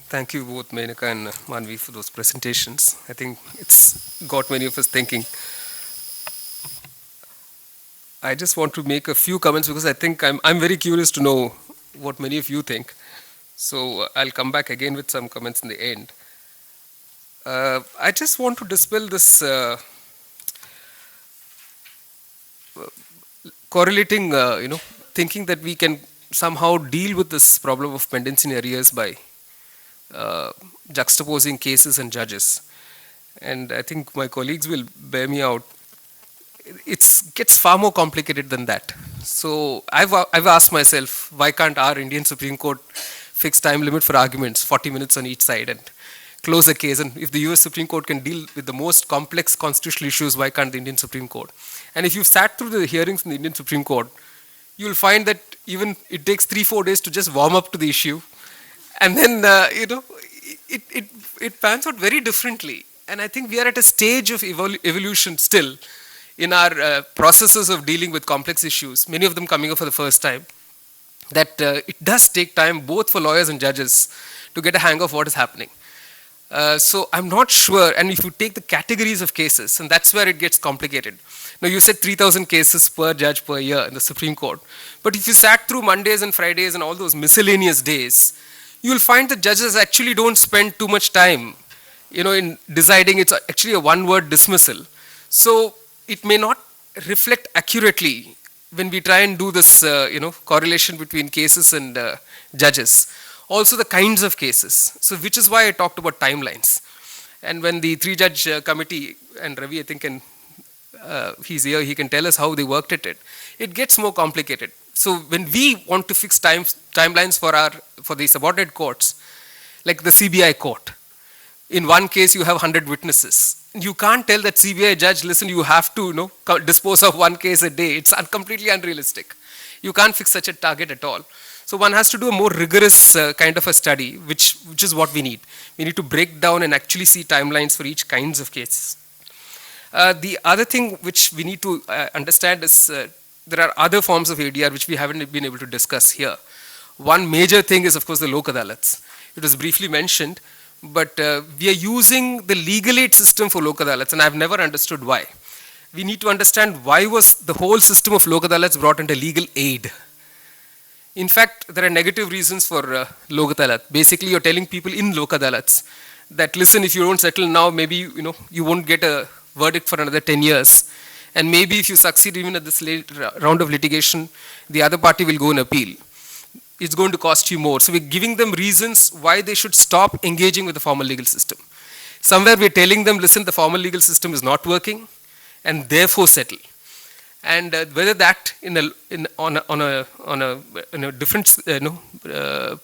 Thank you both, Menaka and Manvi, for those presentations. I think it's got many of us thinking. I just want to make a few comments because I think I'm very curious to know what many of you think. So I'll come back again with some comments in the end. I just want to dispel this correlating, thinking that we can somehow deal with this problem of pendency in arrears by juxtaposing cases and judges. And I think my colleagues will bear me out. It gets far more complicated than that. So I've asked myself, why can't our Indian Supreme Court fix time limit for arguments, 40 minutes on each side, and close a case? And if the US Supreme Court can deal with the most complex constitutional issues, why can't the Indian Supreme Court? And if you've sat through the hearings in the Indian Supreme Court, you'll find that even it takes 3-4 days to just warm up to the issue. And then, it pans out very differently. And I think we are at a stage of evolution still in our processes of dealing with complex issues, many of them coming up for the first time, that it does take time both for lawyers and judges to get a hang of what is happening. So I'm not sure, and if you take the categories of cases, and that's where it gets complicated. Now you said 3,000 cases per judge per year in the Supreme Court, but if you sat through Mondays and Fridays and all those miscellaneous days, you'll find that judges actually don't spend too much time, in deciding. It's actually a one-word dismissal. So it may not reflect accurately when we try and do this, correlation between cases and judges. Also the kinds of cases. So which is why I talked about timelines. And when the 3-judge committee, and Ravi, I think, he's here, he can tell us how they worked at it. It gets more complicated. So when we want to fix timelines for the subordinate courts, like the CBI court, in one case you have 100 witnesses. You can't tell that CBI judge, listen, you have to dispose of one case a day. It's completely unrealistic. You can't fix such a target at all. So one has to do a more rigorous kind of a study, which is what we need. We need to break down and actually see timelines for each kinds of cases. The other thing which we need to understand is there are other forms of ADR which we haven't been able to discuss here. One major thing is, of course, the Lok Adalats. It was briefly mentioned, but we are using the legal aid system for Lok Adalats, and I've never understood why. We need to understand why was the whole system of Lok Adalats brought under legal aid. In fact, there are negative reasons for Lok Adalat. Basically, you're telling people in Lok Adalats that, listen, if you don't settle now, maybe you won't get a verdict for another 10 years. And maybe if you succeed even at this late round of litigation, the other party will go and appeal. It's going to cost you more. So we're giving them reasons why they should stop engaging with the formal legal system. Somewhere we're telling them, listen, the formal legal system is not working. and therefore settle. And whether that on a different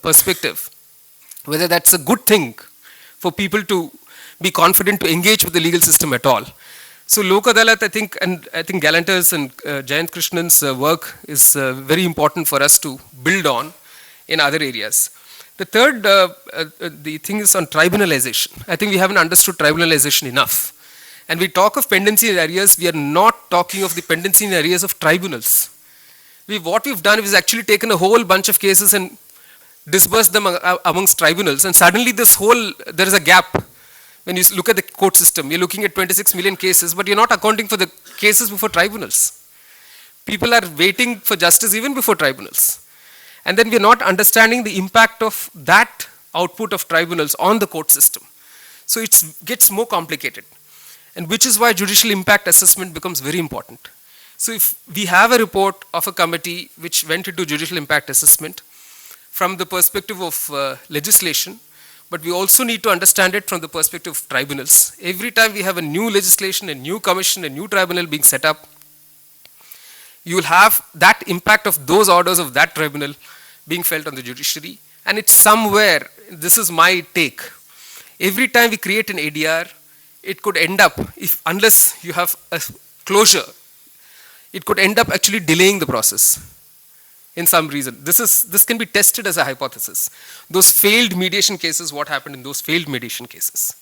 perspective, whether that's a good thing for people to be confident to engage with the legal system at all. So Lok Adalat, I think Galanter's and Jayant Krishnan's work is very important for us to build on in other areas. The third, the thing is on tribunalization. I think we haven't understood tribunalization enough. And we talk of pendency in areas, we are not talking of the pendency in areas of tribunals. What we've done is actually taken a whole bunch of cases and dispersed them amongst tribunals, and suddenly there is a gap. When you look at the court system, you're looking at 26 million cases, but you're not accounting for the cases before tribunals. People are waiting for justice even before tribunals. And then we're not understanding the impact of that output of tribunals on the court system. So it gets more complicated. And which is why judicial impact assessment becomes very important. So if we have a report of a committee which went into judicial impact assessment from the perspective of legislation, but we also need to understand it from the perspective of tribunals. Every time we have a new legislation, a new commission, a new tribunal being set up, you will have that impact of those orders of that tribunal being felt on the judiciary. And it's somewhere, this is my take, every time we create an ADR, it could end up, unless you have a closure, it could end up actually delaying the process in some reason. This can be tested as a hypothesis. Those failed mediation cases, what happened in those failed mediation cases.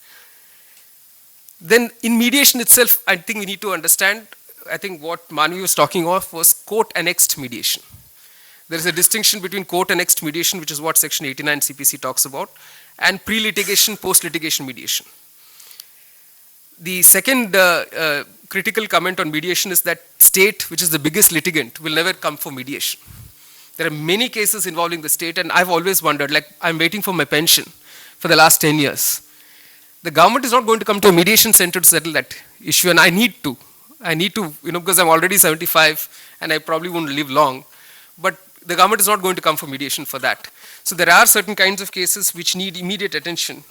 Then in mediation itself, I think we need to understand, I think what Manvi was talking of was court-annexed mediation. There is a distinction between court-annexed mediation, which is what Section 89 CPC talks about, and pre-litigation, post-litigation mediation. The second critical comment on mediation is that state, which is the biggest litigant, will never come for mediation. There are many cases involving the state, and I've always wondered, like, I'm waiting for my pension for the last 10 years. The government is not going to come to a mediation center to settle that issue, and I need to, because I'm already 75 and I probably won't live long, but the government is not going to come for mediation for that. So there are certain kinds of cases which need immediate attention,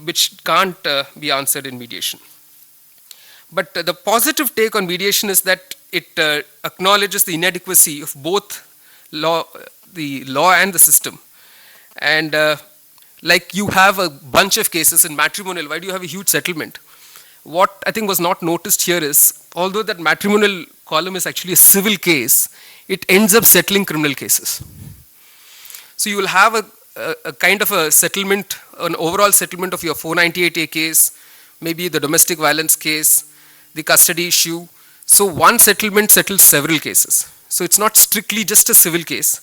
which can't be answered in mediation. But the positive take on mediation is that it acknowledges the inadequacy of both the law and the system. And like you have a bunch of cases in matrimonial, why do you have a huge settlement? What I think was not noticed here is, although that matrimonial column is actually a civil case, it ends up settling criminal cases. So you will have a kind of a settlement, an overall settlement of your 498A case, maybe the domestic violence case, the custody issue. So one settlement settles several cases. So it's not strictly just a civil case.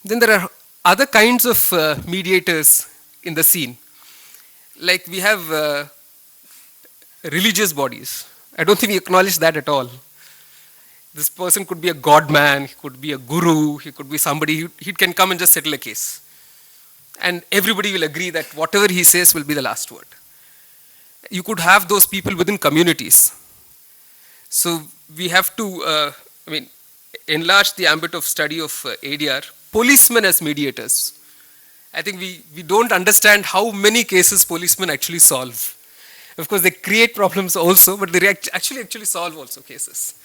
Then there are other kinds of mediators in the scene. Like we have religious bodies. I don't think we acknowledge that at all. This person could be a god man, he could be a guru, he could be somebody, he can come and just settle a case. And everybody will agree that whatever he says will be the last word. You could have those people within communities. So we have to, enlarge the ambit of study of ADR. Policemen as mediators. I think we don't understand how many cases policemen actually solve. Of course, they create problems also, but they actually solve also cases.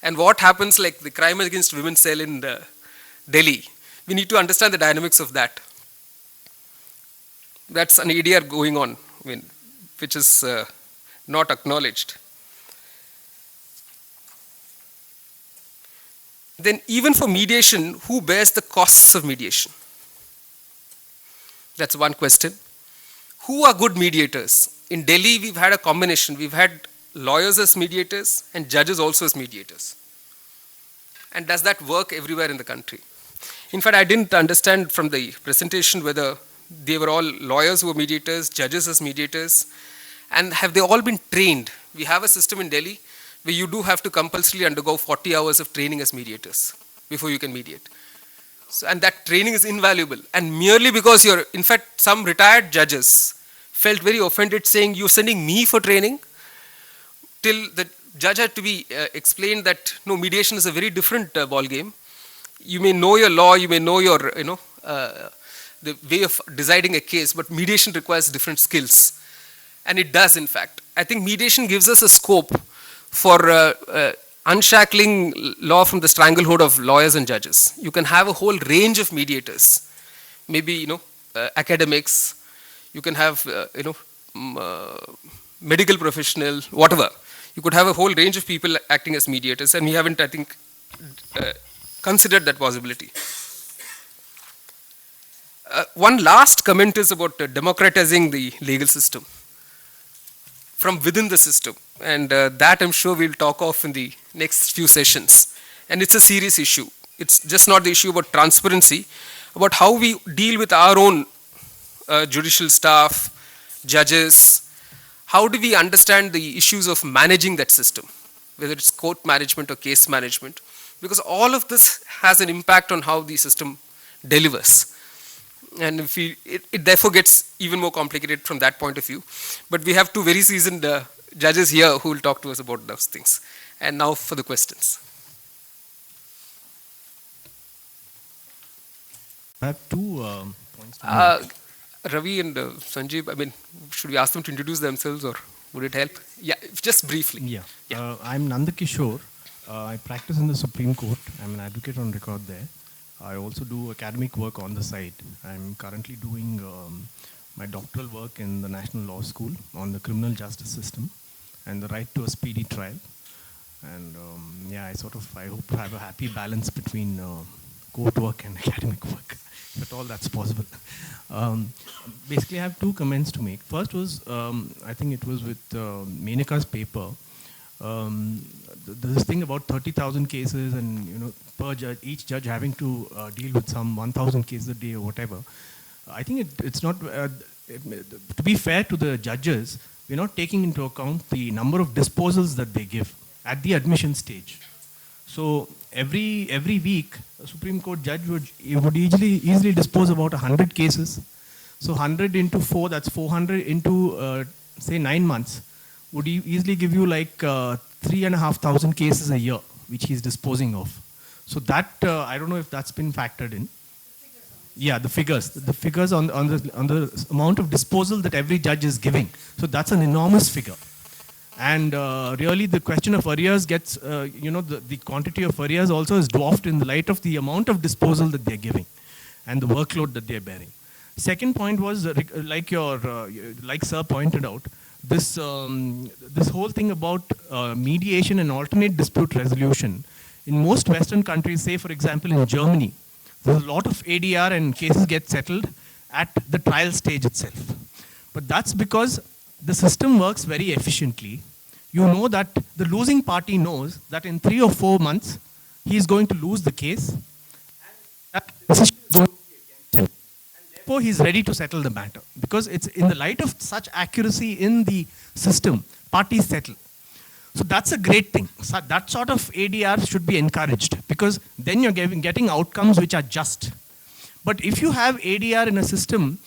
And what happens, like the crime against women cell in Delhi, we need to understand the dynamics of that. That's an ADR going on, which is not acknowledged. Then even for mediation, who bears the costs of mediation? That's one question. Who are good mediators? In Delhi, we've had a combination. We've had lawyers as mediators and judges also as mediators. And does that work everywhere in the country? In fact, I didn't understand from the presentation whether they were all lawyers who were mediators, judges as mediators, and have they all been trained? We have a system in Delhi where you do have to compulsorily undergo 40 hours of training as mediators before you can mediate. So, and that training is invaluable. And merely because in fact, some retired judges felt very offended saying, you're sending me for training? Till the judge had to be explained that, no, mediation is a very different ball game. You may know your law, you may know your, the way of deciding a case, but mediation requires different skills. And it does, in fact. I think mediation gives us a scope for unshackling law from the stranglehold of lawyers and judges. You can have a whole range of mediators, maybe, academics, you can have, medical professional, whatever. You could have a whole range of people acting as mediators, and we haven't, I think, considered that possibility. One last comment is about democratizing the legal system from within the system, and that I'm sure we'll talk of in the next few sessions. And it's a serious issue. It's just not the issue about transparency, about how we deal with our own judicial staff, judges. How do we understand the issues of managing that system, whether it's court management or case management? Because all of this has an impact on how the system delivers. And if it therefore gets even more complicated from that point of view. But we have two very seasoned judges here who will talk to us about those things. And now for the questions. I have two points to make. Ravi and Sanjeev, I mean, should we ask them to introduce themselves or would it help? Yeah, just briefly. Yeah. I'm Nanda Kishore. I practice in the Supreme Court. I'm an advocate on record there. I also do academic work on the side. I'm currently doing my doctoral work in the National Law School on the criminal justice system and the right to a speedy trial. And I hope to have a happy balance between court work and academic work, if at all that's possible. Basically, I have two comments to make. First was, I think it was with Menika's paper. This thing about 30,000 cases and per judge, each judge having to deal with some 1,000 cases a day or whatever. I think it's not, to be fair to the judges, we're not taking into account the number of disposals that they give at the admission stage. So every week, a Supreme Court judge would easily dispose about 100 cases. So 100 into 4, that's 400 into, say, 9 months, would easily give you like 3,500 cases a year, which he's disposing of. So that, I don't know if that's been factored in. Yeah, the figures on the amount of disposal that every judge is giving. So that's an enormous figure. And really the question of arrears gets, the quantity of arrears also is dwarfed in the light of the amount of disposal that they're giving and the workload that they're bearing. Second point was, like Sir pointed out, this whole thing about mediation and alternate dispute resolution. In most Western countries, say for example in Germany, there's a lot of ADR and cases get settled at the trial stage itself. But that's because the system works very efficiently. You know that the losing party knows that in 3 or 4 months, he's going to lose the case. And that decision is going to be against him. And therefore, he's ready to settle the matter. Because it's in the light of such accuracy in the system, parties settle. So that's a great thing. So that sort of ADR should be encouraged because then you're getting outcomes which are just. But if you have ADR in a system,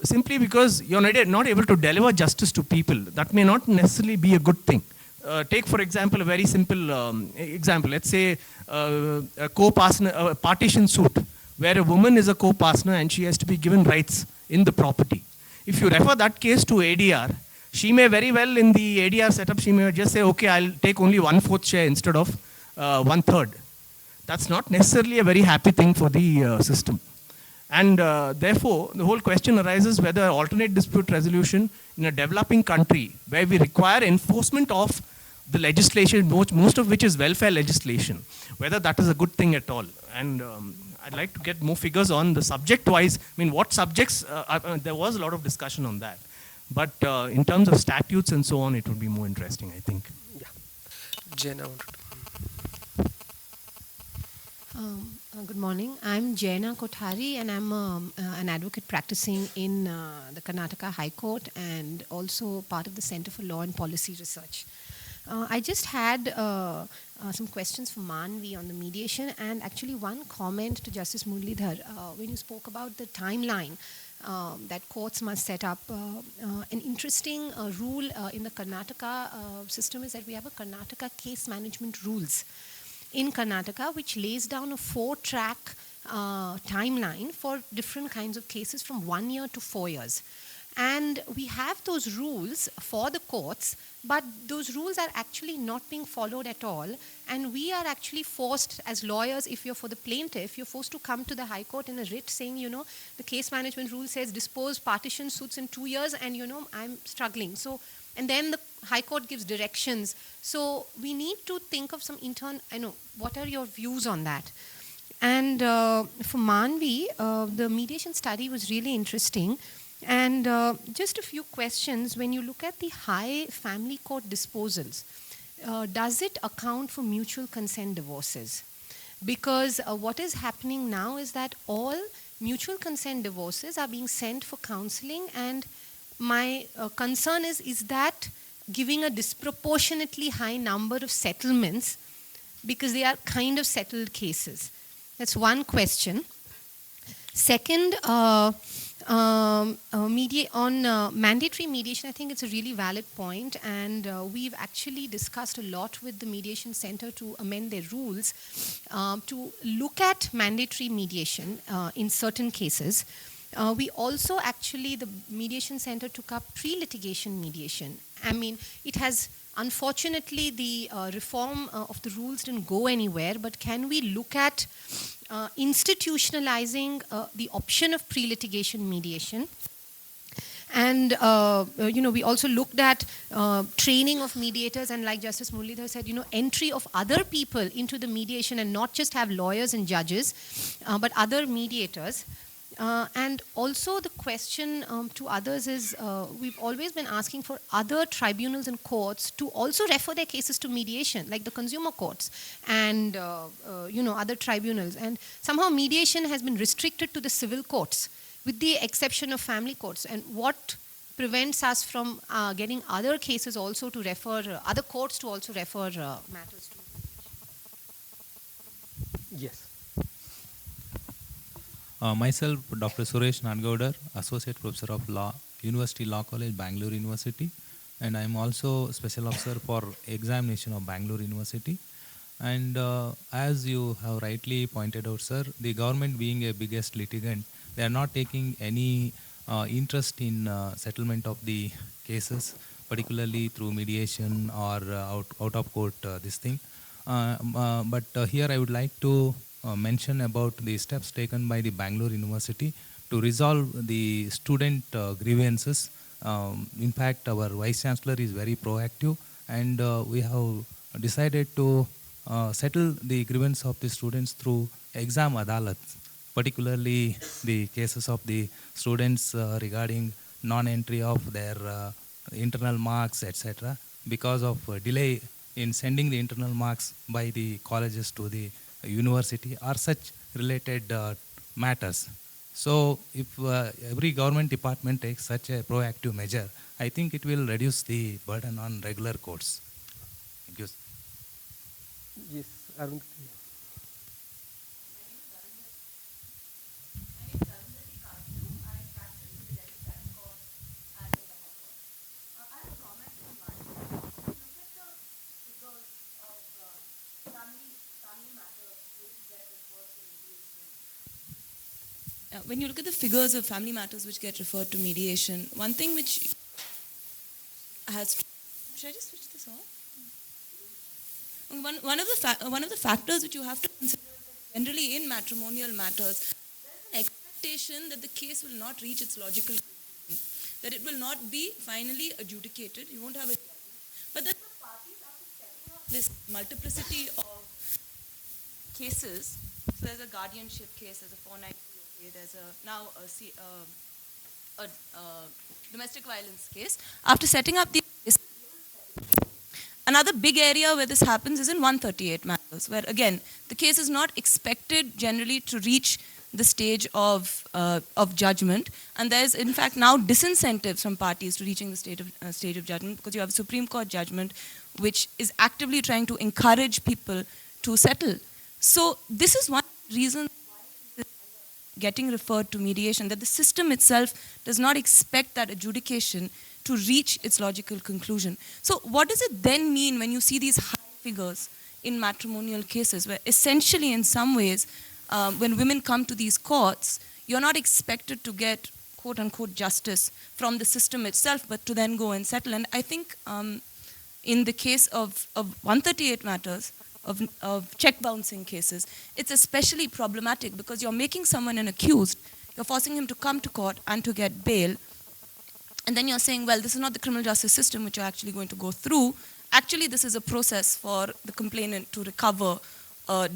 simply because you're not able to deliver justice to people, that may not necessarily be a good thing. Take, for example, a very simple example. Let's say a partition suit where a woman is a co-partner and she has to be given rights in the property. If you refer that case to ADR, she may very well in the ADR setup, she may just say, okay, I'll take only 1/4 share instead of 1/3. That's not necessarily a very happy thing for the system. And therefore, the whole question arises whether alternate dispute resolution in a developing country where we require enforcement of the legislation, most of which is welfare legislation, whether that is a good thing at all. And I'd like to get more figures on the subject-wise. I mean, what subjects, there was a lot of discussion on that. But in terms of statutes and so on, it would be more interesting, I think. Yeah. Jena. Good morning. I'm Jena Kothari and I'm an advocate practicing in the Karnataka High Court and also part of the Center for Law and Policy Research. I just had some questions for Manvi on the mediation and actually one comment to Justice Muralidhar when you spoke about the timeline that courts must set up. An interesting rule in the Karnataka system is that we have a Karnataka case management rules, in Karnataka, which lays down a 4-track timeline for different kinds of cases from 1 year to 4 years. And we have those rules for the courts, but those rules are actually not being followed at all. And we are actually forced, as lawyers, if you're for the plaintiff, you're forced to come to the High Court in a writ saying, the case management rule says dispose partition suits in 2 years, and, I'm struggling. So, and then the High Court gives directions. So we need to think of some what are your views on that? And for Manvi, the mediation study was really interesting. And just a few questions. When you look at the high family court disposals, does it account for mutual consent divorces? Because what is happening now is that all mutual consent divorces are being sent for counseling, and my concern is that giving a disproportionately high number of settlements because they are kind of settled cases? That's one question. Second, mandatory mediation, I think it's a really valid point, and we've actually discussed a lot with the Mediation Center to amend their rules to look at mandatory mediation in certain cases. We also actually, the Mediation Center took up pre-litigation mediation. I mean, it has, unfortunately, the reform of the rules didn't go anywhere, but can we look at institutionalizing the option of pre-litigation mediation? And, we also looked at training of mediators, and like Justice Muralidhar said, entry of other people into the mediation and not just have lawyers and judges, but other mediators. And also the question to others is, we've always been asking for other tribunals and courts to also refer their cases to mediation, like the consumer courts and, other tribunals. And somehow mediation has been restricted to the civil courts, with the exception of family courts. And what prevents us from getting other cases also to refer, other courts to also refer matters to? Yes. Myself, Dr. Suresh Nadgaudar, Associate Professor of Law, University Law College, Bangalore University, and I am also Special Officer for Examination of Bangalore University. And as you have rightly pointed out, sir, the government being a biggest litigant, they are not taking any interest in settlement of the cases, particularly through mediation or out of court this thing. But here I would like to mention about the steps taken by the Bangalore University to resolve the student grievances. In fact, our Vice Chancellor is very proactive, and we have decided to settle the grievance of the students through exam adalats, particularly the cases of the students regarding non-entry of their internal marks, etc., because of delay in sending the internal marks by the colleges to the university or such related matters. So if every government department takes such a proactive measure, I think it will reduce the burden on regular courts. Thank you. Yes, Arun. When you look at the figures of family matters which get referred to mediation, one thing which has... Should I just switch this off? One of the factors which you have to consider is that generally in matrimonial matters, there's an expectation that the case will not reach its logical conclusion, that it will not be finally adjudicated. You won't have a judgment. But then the parties, after setting up this multiplicity of cases, so there's a guardianship case, there's a 490, there's now a domestic violence case. After setting up the case, another big area where this happens is in 138 matters, where again the case is not expected generally to reach the stage of judgment, and there's in fact now disincentives from parties to reaching the stage of judgment, because you have a Supreme Court judgment which is actively trying to encourage people to settle. So this is one reason getting referred to mediation, that the system itself does not expect that adjudication to reach its logical conclusion. So what does it then mean when you see these high figures in matrimonial cases, where essentially in some ways, when women come to these courts, you're not expected to get quote unquote justice from the system itself, but to then go and settle. And I think in the case of 138 matters, of check bouncing cases, it's especially problematic because you're making someone an accused, you're forcing him to come to court and to get bail, and then you're saying, well, this is not the criminal justice system which you're actually going to go through. Actually, this is a process for the complainant to recover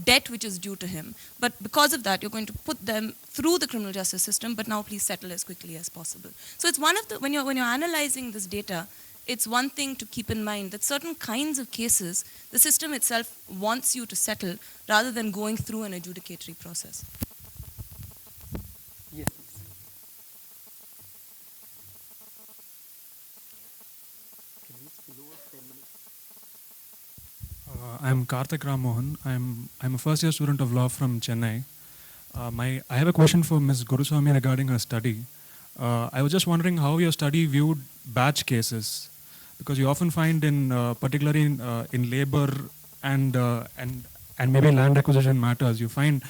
debt which is due to him. But because of that, you're going to put them through the criminal justice system, but now please settle as quickly as possible. So it's one of the, when you're analyzing this data, it's one thing to keep in mind that certain kinds of cases, the system itself wants you to settle rather than going through an adjudicatory process. Yes, I'm Karthik Ram Mohan. I'm a first year student of law from Chennai. I have a question for Ms. Guruswamy regarding her study. I was just wondering how your study viewed batch cases, because you often find particularly in labor and maybe land acquisition matters, you find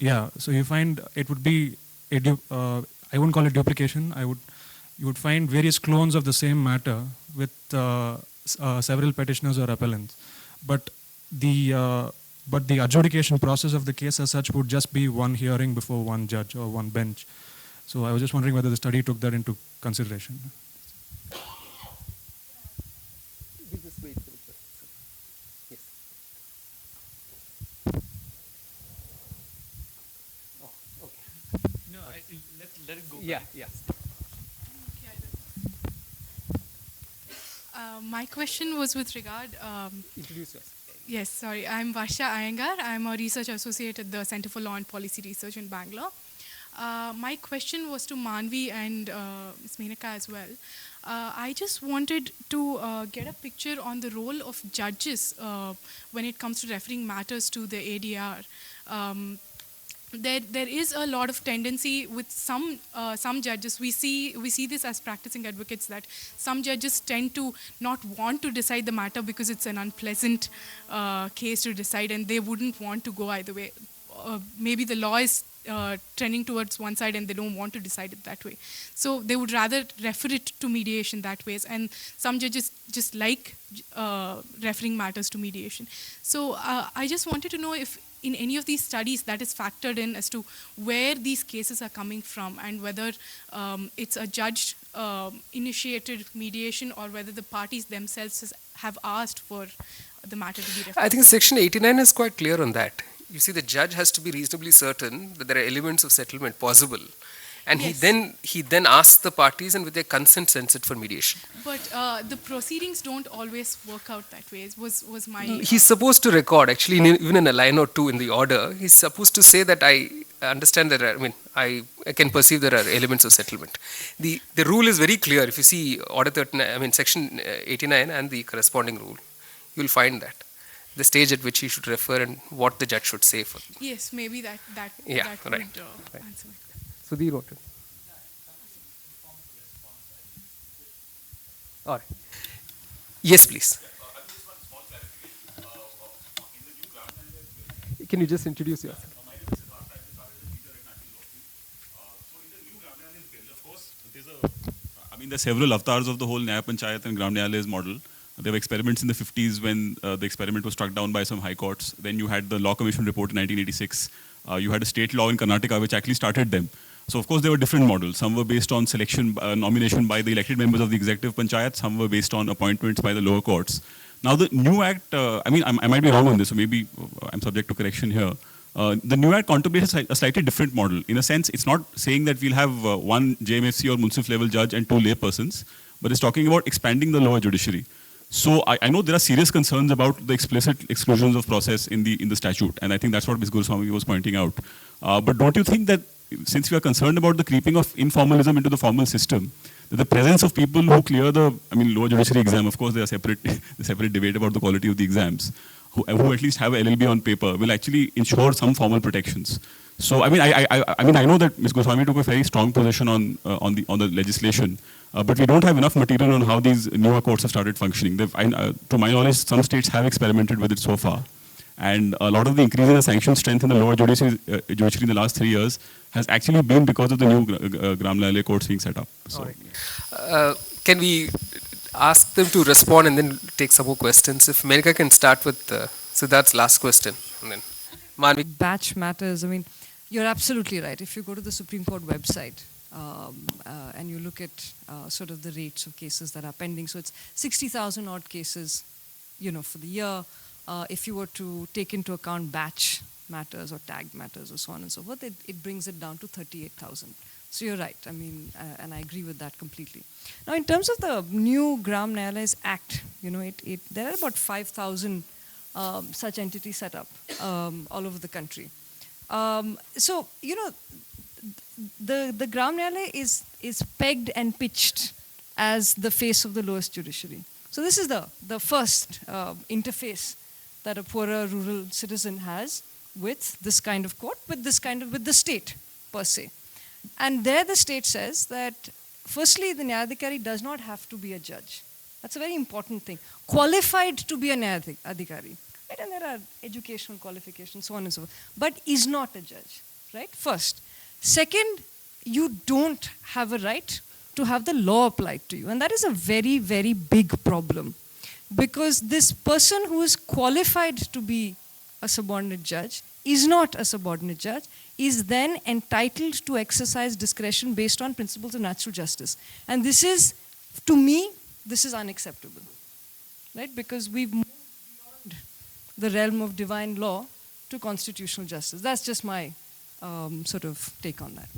it would be I wouldn't call it duplication. You would find various clones of the same matter with several petitioners or appellants, but the adjudication process of the case as such would just be one hearing before one judge or one bench. So I was just wondering whether the study took that into consideration. we just wait for the question. Yes. Oh, okay. No, let it go. Yeah, yeah. My question was with regard. Introduce yourself. Yes, sorry. I'm Varsha Iyengar. I'm a research associate at the Center for Law and Policy Research in Bangalore. My question was to Manvi and Ms. Menaka as well. I just wanted to get a picture on the role of judges when it comes to referring matters to the ADR. There is a lot of tendency with some judges. We see this as practicing advocates, that some judges tend to not want to decide the matter because it's an unpleasant case to decide, and they wouldn't want to go either way. Maybe the law is trending towards one side and they don't want to decide it that way. So they would rather refer it to mediation that way. And some judges just like referring matters to mediation. So I just wanted to know if in any of these studies that is factored in as to where these cases are coming from, and whether it's a judge initiated mediation or whether the parties themselves have asked for the matter to be referred. I think Section 89 is quite clear on that. You see, the judge has to be reasonably certain that there are elements of settlement possible, and Yes. he then asks the parties, and with their consent sends it for mediation. But the proceedings don't always work out that way. Was my He's supposed to record, actually, even in a line or two in the order, he's supposed to say that I understand that, I can perceive there are elements of settlement. The rule is very clear. If you see Order 39, Section 89 and the corresponding rule, you'll find that. The stage at which he should refer and what the judge should say for. Yes, maybe that Yeah, that right, would right. answer my question. Sudhir wrote it. All right. Yes, please. Can you just introduce yourself? There are several avatars of the whole Nyaya Panchayat and Gram Nyayalay's model. There were experiments in the 50s when the experiment was struck down by some high courts. Then you had the Law Commission report in 1986. You had a state law in Karnataka which actually started them. So of course there were different models. Some were based on selection, nomination by the elected members of the executive panchayat. Some were based on appointments by the lower courts. Now the new act, I might be wrong on this, so maybe I'm subject to correction here. The new act contemplates a slightly different model. In a sense, it's not saying that we'll have one JMFC or municipal level judge and 2 lay persons, but it's talking about expanding the lower judiciary. So I know there are serious concerns about the explicit exclusions of process in the statute, and I think that's what Ms. Guruswamy was pointing out. But don't you think that since we are concerned about the creeping of informalism into the formal system, that the presence of people who clear the lower judiciary exam, of course there are separate debate about the quality of the exams, who at least have a LLB on paper, will actually ensure some formal protections. So I mean, I know that Ms. Goswami took a very strong position on the legislation, but we don't have enough material on how these newer courts have started functioning. To my knowledge, some states have experimented with it so far, and a lot of the increase in the sanction strength in the lower judiciary in the last 3 years has actually been because of the new Gram Nyayalaya courts being set up. So, Can we ask them to respond and then take some more questions? If Menika can start with Siddharth's last question, and then Manvi. Batch matters. I mean, you're absolutely right. If you go to the Supreme Court website and you look at sort of the rates of cases that are pending, so it's 60,000 odd cases, for the year. If you were to take into account batch matters or tagged matters or so on and so forth, it brings it down to 38,000. So you're right. I mean, and I agree with that completely. Now, in terms of the new Gram Nyayalaya's Act, there are about 5,000 such entities set up all over the country. So, the Gram Nyayalaya is pegged and pitched as the face of the lowest judiciary. So this is the first interface that a poorer rural citizen has with this kind of court, with the state per se. And there the state says that, firstly, the Nyayadhikari does not have to be a judge. That's a very important thing. Qualified to be a Nyayadhikari. Right? And there are educational qualifications, so on and so forth. But is not a judge. Right? First. Second, you don't have a right to have the law applied to you. And that is a very, very big problem. Because this person who is qualified to be a subordinate judge is not a subordinate judge, is then entitled to exercise discretion based on principles of natural justice. And this is, to me, this is unacceptable. Right? Because we've moved beyond the realm of divine law to constitutional justice. That's just my sort of take on that.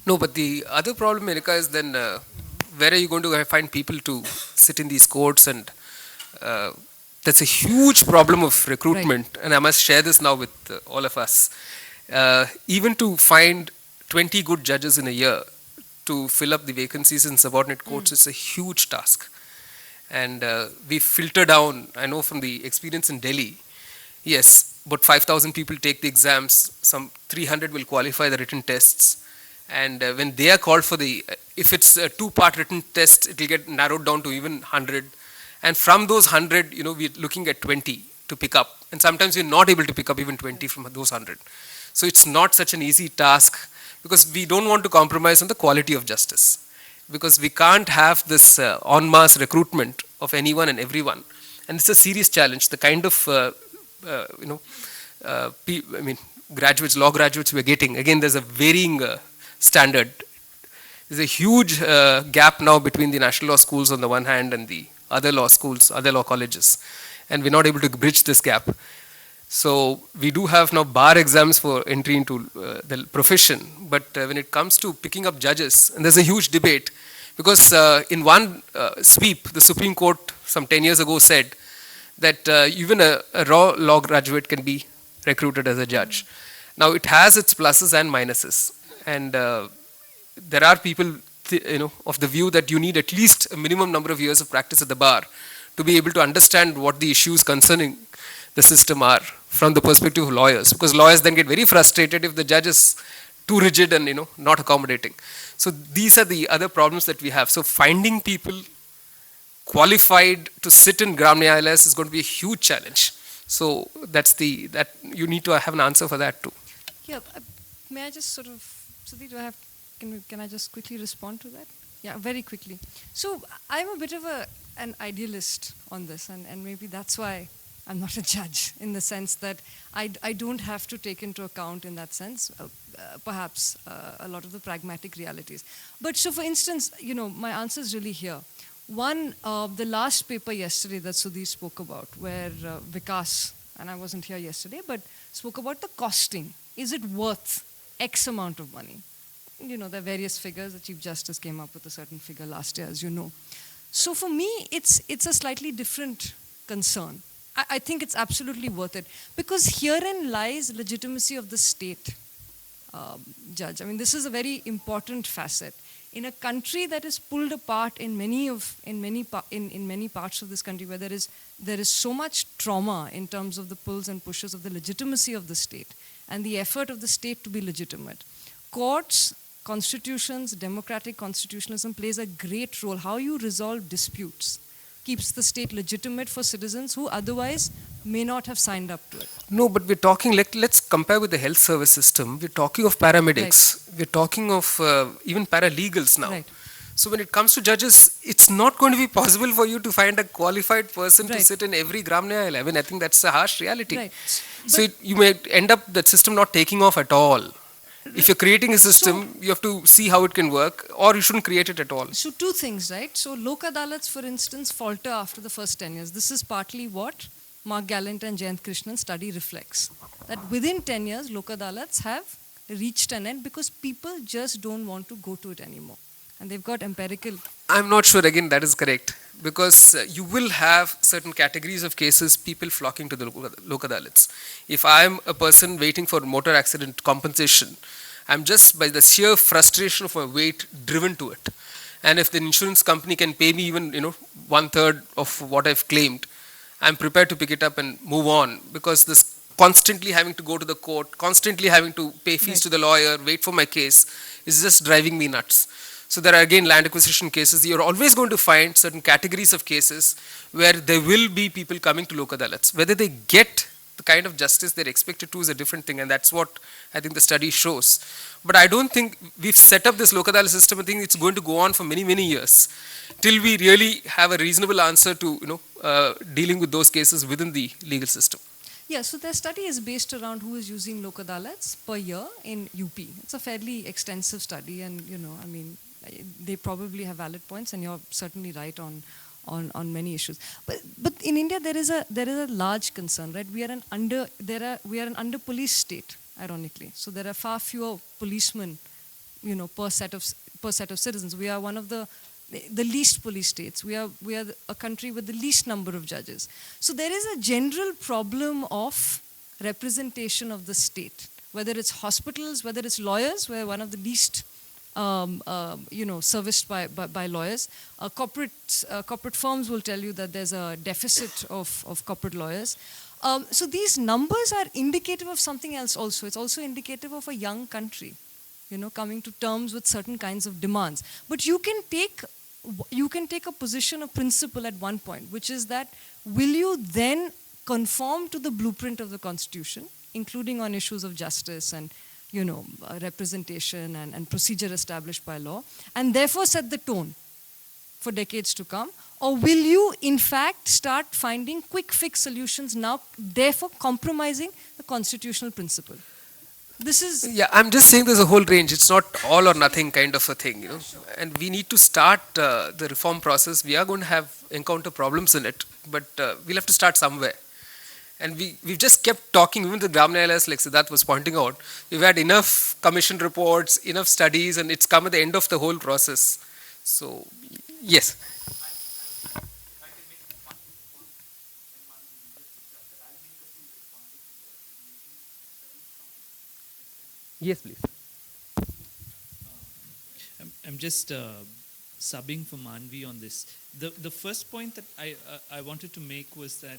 No, but the other problem, Menika, is then where are you going to find people to sit in these courts? And that's a huge problem of recruitment. Right. And I must share this now with all of us. Even to find 20 good judges in a year to fill up the vacancies in subordinate courts is a huge task. And we filter down, I know from the experience in Delhi, yes, about 5,000 people take the exams, some 300 will qualify the written tests. And when they are called for if it's a 2-part written test, it will get narrowed down to even 100. And from those 100, we're looking at 20 to pick up. And sometimes we're not able to pick up even 20 from those 100. So it's not such an easy task because we don't want to compromise on the quality of justice. Because we can't have this en masse recruitment of anyone and everyone. And it's a serious challenge. The kind of, graduates, law graduates we're getting, again, there's a varying standard. There's a huge gap now between the national law schools on the one hand and the other law schools, other law colleges. And we're not able to bridge this gap. So we do have now bar exams for entry into the profession. But when it comes to picking up judges, and there's a huge debate, because in one sweep, the Supreme Court some 10 years ago said that even a raw law graduate can be recruited as a judge. Now it has its pluses and minuses. And there are people, of the view that you need at least a minimum number of years of practice at the bar to be able to understand what the issues concerning the system are from the perspective of lawyers. Because lawyers then get very frustrated if the judge is too rigid and, not accommodating. So these are the other problems that we have. So finding people qualified to sit in Gram Nyayalayas is going to be a huge challenge. So that you need to have an answer for that too. Yeah, may I just sort of, Sudhir, can I just quickly respond to that? Yeah, very quickly. So I'm a bit of an idealist on this, and maybe that's why I'm not a judge, in the sense that I don't have to take into account, in that sense, perhaps a lot of the pragmatic realities. But so, for instance, my answer is really here. One, the last paper yesterday that Sudhir spoke about, where Vikas, and I wasn't here yesterday, but spoke about the costing. Is it worth X amount of money? There are various figures. The Chief Justice came up with a certain figure last year, as you know. So for me, it's a slightly different concern. I think it's absolutely worth it, because herein lies legitimacy of the state judge. I mean, this is a very important facet. in a country that is pulled apart in many parts of this country, where there is so much trauma in terms of the pulls and pushes of the legitimacy of the state and the effort of the state to be legitimate. Courts, constitutions, democratic constitutionalism plays a great role. How you resolve disputes keeps the state legitimate for citizens who otherwise may not have signed up to it. No, but we're talking, let's compare with the health service system. We're talking of paramedics. We're talking of even paralegals now. Right. So when it comes to judges, it's not going to be possible for you to find a qualified person to Right. sit in every Gram Nyayalaya. I mean, I think that's a harsh reality. Right. So you may end up that system not taking off at all. If you're creating a system, you have to see how it can work, or you shouldn't create it at all. So two things, right? So Lok Adalats, for instance, falter after the first 10 years. This is partly what Mark Gallant and Jayant Krishnan's study reflects. That within 10 years, Lok Adalats have reached an end because people just don't want to go to it anymore. And they've got empirical. I'm not sure, again, that is correct. Because you will have certain categories of cases, people flocking to the Lok Adalats. If I'm a person waiting for motor accident compensation, I'm just by the sheer frustration of my weight driven to it. And if the insurance company can pay me even, 1/3 of what I've claimed, I'm prepared to pick it up and move on. Because this constantly having to go to the court, constantly having to pay fees to the lawyer, wait for my case, is just driving me nuts. So there are again land acquisition cases. You're always going to find certain categories of cases where there will be people coming to Lok Adalats. Whether they get the kind of justice they're expected to is a different thing, and that's what I think the study shows. But I don't think we've set up this Lok Adalat system. I think it's going to go on for many, many years till we really have a reasonable answer to dealing with those cases within the legal system. Yeah, so their study is based around who is using Lok Adalats per year in UP. It's a fairly extensive study, and they probably have valid points, and you're certainly right on many issues. But in India there is a large concern, right? We are an under policed state, ironically. So there are far fewer policemen, per set of citizens. We are one of the least policed states. We are a country with the least number of judges. So there is a general problem of representation of the state, whether it's hospitals, whether it's lawyers. We're one of the least serviced by lawyers. Corporate firms will tell you that there's a deficit of corporate lawyers. So these numbers are indicative of something else also. It's also indicative of a young country, coming to terms with certain kinds of demands. But you can take a position of principle at one point, which is that will you then conform to the blueprint of the Constitution, including on issues of justice and representation and procedure established by law, and therefore set the tone for decades to come? Or will you, in fact, start finding quick fix solutions now, therefore compromising the constitutional principle? This is... Yeah, I'm just saying there's a whole range. It's not all or nothing kind of a thing, And we need to start the reform process. We are going to encounter problems in it, but we'll have to start somewhere. And we've just kept talking, even the Gram Nyayalayas, like Siddharth was pointing out, we've had enough commission reports, enough studies, and it's come at the end of the whole process. So, yes. Yes, please. I'm just subbing for Manvi on this. The first point that I wanted to make was that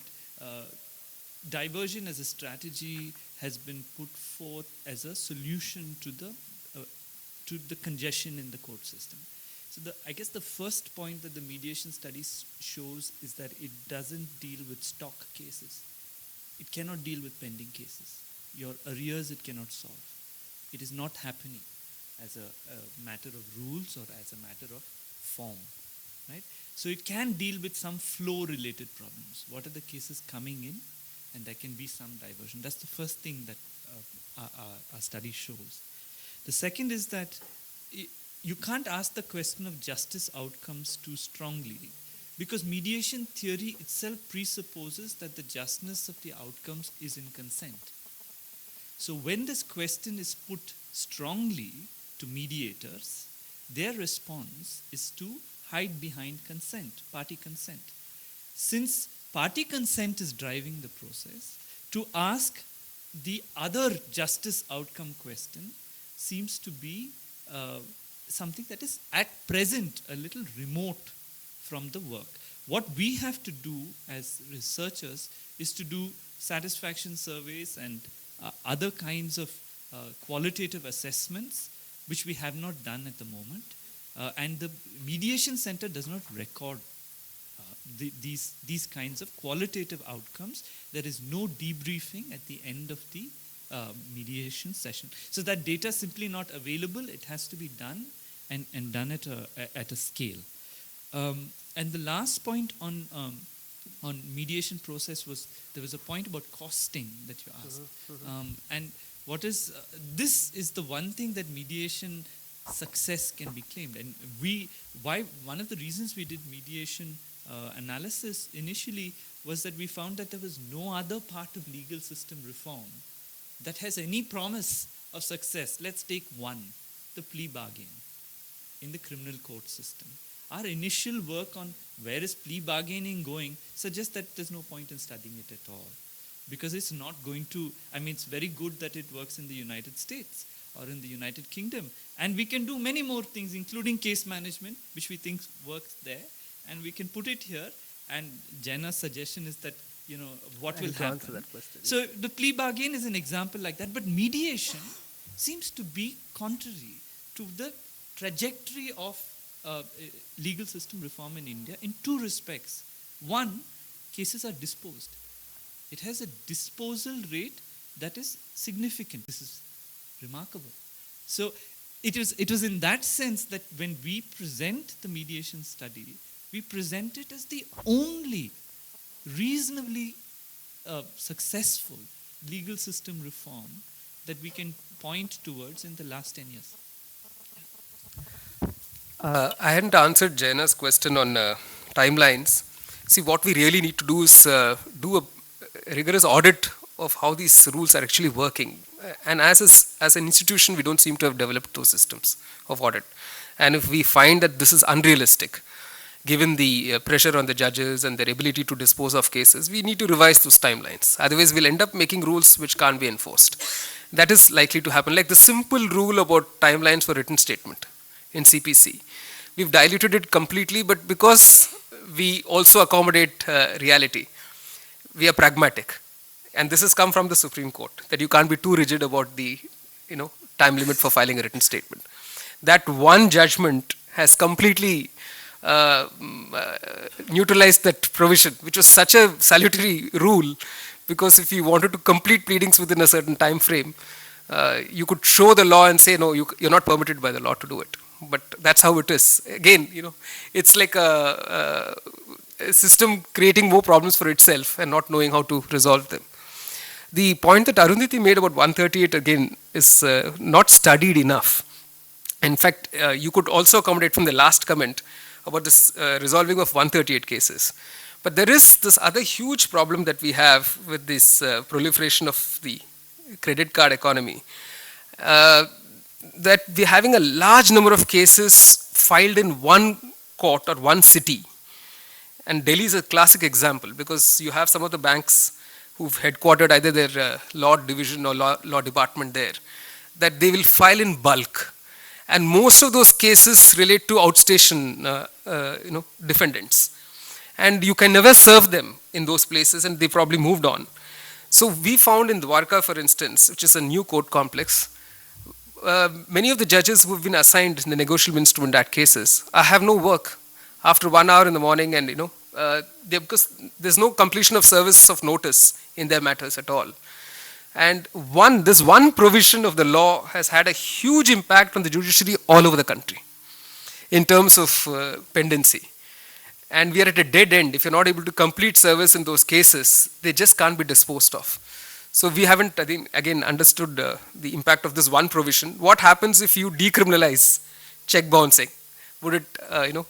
diversion as a strategy has been put forth as a solution to the congestion in the court system. So I guess the first point that the mediation study shows is that it doesn't deal with stock cases. It cannot deal with pending cases. Your arrears it cannot solve. It is not happening as a matter of rules or as a matter of form, right? So it can deal with some flow-related problems. What are the cases coming in? And there can be some diversion. That's the first thing that our study shows. The second is that you can't ask the question of justice outcomes too strongly, because mediation theory itself presupposes that the justness of the outcomes is in consent. So when this question is put strongly to mediators, their response is to hide behind consent, party consent. Since party consent is driving the process, to ask the other justice outcome question seems to be something that is at present a little remote from the work. What we have to do as researchers is to do satisfaction surveys and other kinds of qualitative assessments, which we have not done at the moment. And the Mediation Center does not record these kinds of qualitative outcomes. There is no debriefing at the end of the mediation session. So that data is simply not available. It has to be done and done at a scale. And the last point on mediation process was, there was a point about costing that you asked. And what is, this is the one thing that mediation success can be claimed. And one of the reasons we did mediation analysis initially was that we found that there was no other part of legal system reform that has any promise of success. Let's take one, the plea bargain in the criminal court system. Our initial work on where is plea bargaining going suggests that there's no point in studying it at all, because it's not going to, I mean, it's very good that it works in the United States or in the United Kingdom, and we can do many more things, including case management, which we think works there, and we can put it here. And Jenna's suggestion is that, you know, what will happen. Answer that question. So the plea bargain is an example like that, but mediation seems to be contrary to the trajectory of legal system reform in India in two respects. One, cases are disposed. It has a disposal rate that is significant. This is remarkable. So it was in that sense that when we present the mediation study, we present it as the only reasonably successful legal system reform that we can point towards in the last 10 years. I hadn't answered Jaina's question on timelines. See, what we really need to do is do a rigorous audit of how these rules are actually working. And as an institution, we don't seem to have developed those systems of audit. And if we find that this is unrealistic, given the pressure on the judges and their ability to dispose of cases, we need to revise those timelines. Otherwise, we'll end up making rules which can't be enforced. That is likely to happen. Like the simple rule about timelines for written statement in CPC. We've diluted it completely, but because we also accommodate reality, we are pragmatic. And this has come from the Supreme Court, that you can't be too rigid about the time limit for filing a written statement. That one judgment has completely neutralized that provision, which was such a salutary rule, because if you wanted to complete pleadings within a certain time frame, you could show the law and say, no, you're not permitted by the law to do it. But that's how it is. Again, it's like a system creating more problems for itself and not knowing how to resolve them. The point that Arundhati made about 138 again is not studied enough. In fact, you could also accommodate from the last comment about this resolving of 138 cases. But there is this other huge problem that we have with this proliferation of the credit card economy. That we're having a large number of cases filed in one court or one city. And Delhi is a classic example, because you have some of the banks who've headquartered either their law division or law department there, that they will file in bulk. And most of those cases relate to outstation defendants. And you can never serve them in those places, and they probably moved on. So we found in Dwarka, for instance, which is a new court complex, many of the judges who have been assigned in the negotiable instrument act cases have no work after 1 hour in the morning, and because there's no completion of service of notice in their matters at all. And this one provision of the law has had a huge impact on the judiciary all over the country in terms of pendency. And we are at a dead end. If you're not able to complete service in those cases, they just can't be disposed of. So we haven't, I think, again, understood the impact of this one provision. What happens if you decriminalize check bouncing? Would it,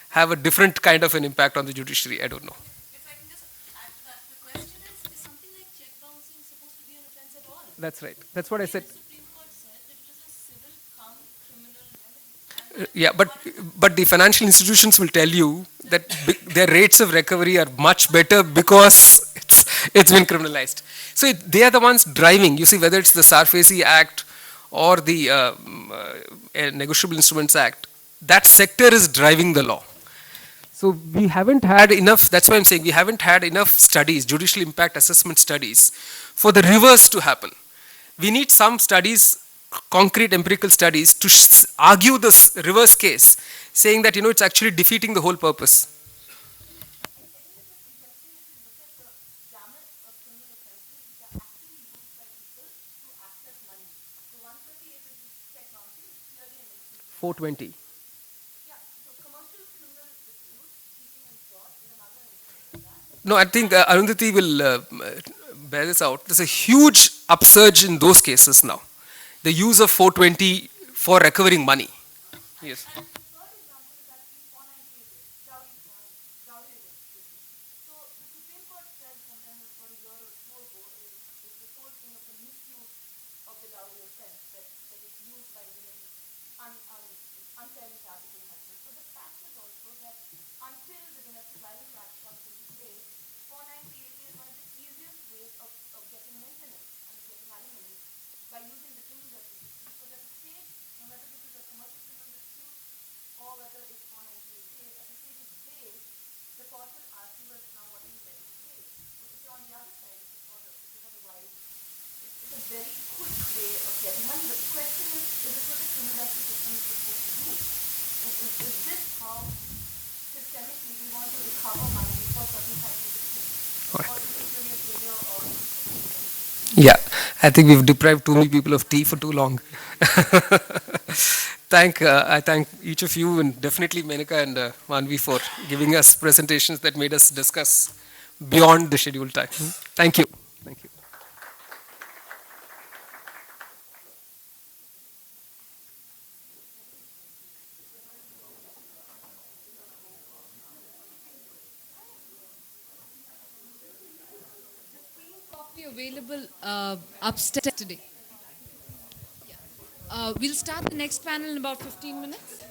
have a different kind of an impact on the judiciary? I don't know. If I can just add to that, the question is something like check bouncing supposed to be an offense at all? That's right. That's what I said. The Supreme Court said that it is a civil cum criminal. Yeah, but the financial institutions will tell you that their rates of recovery are much better because it's been criminalized. So they are the ones driving. You see, whether it's the Sarfazi Act or the Negotiable Instruments Act, that sector is driving the law. So we haven't had enough, that's why I'm saying we haven't had enough studies, judicial impact assessment studies, for the reverse to happen. We need some studies, concrete empirical studies, to argue this reverse case, saying that, it's actually defeating the whole purpose. $420. No, I think Arundhati will bear this out. There's a huge upsurge in those cases now. The use of 420 for recovering money. Yes. Yeah, I think we've deprived too many people of tea for too long. I thank each of you, and definitely Menaka and Manvi, for giving us presentations that made us discuss beyond the scheduled time. Thank you. Thank you. Available upstairs today. We'll start the next panel in about 15 minutes.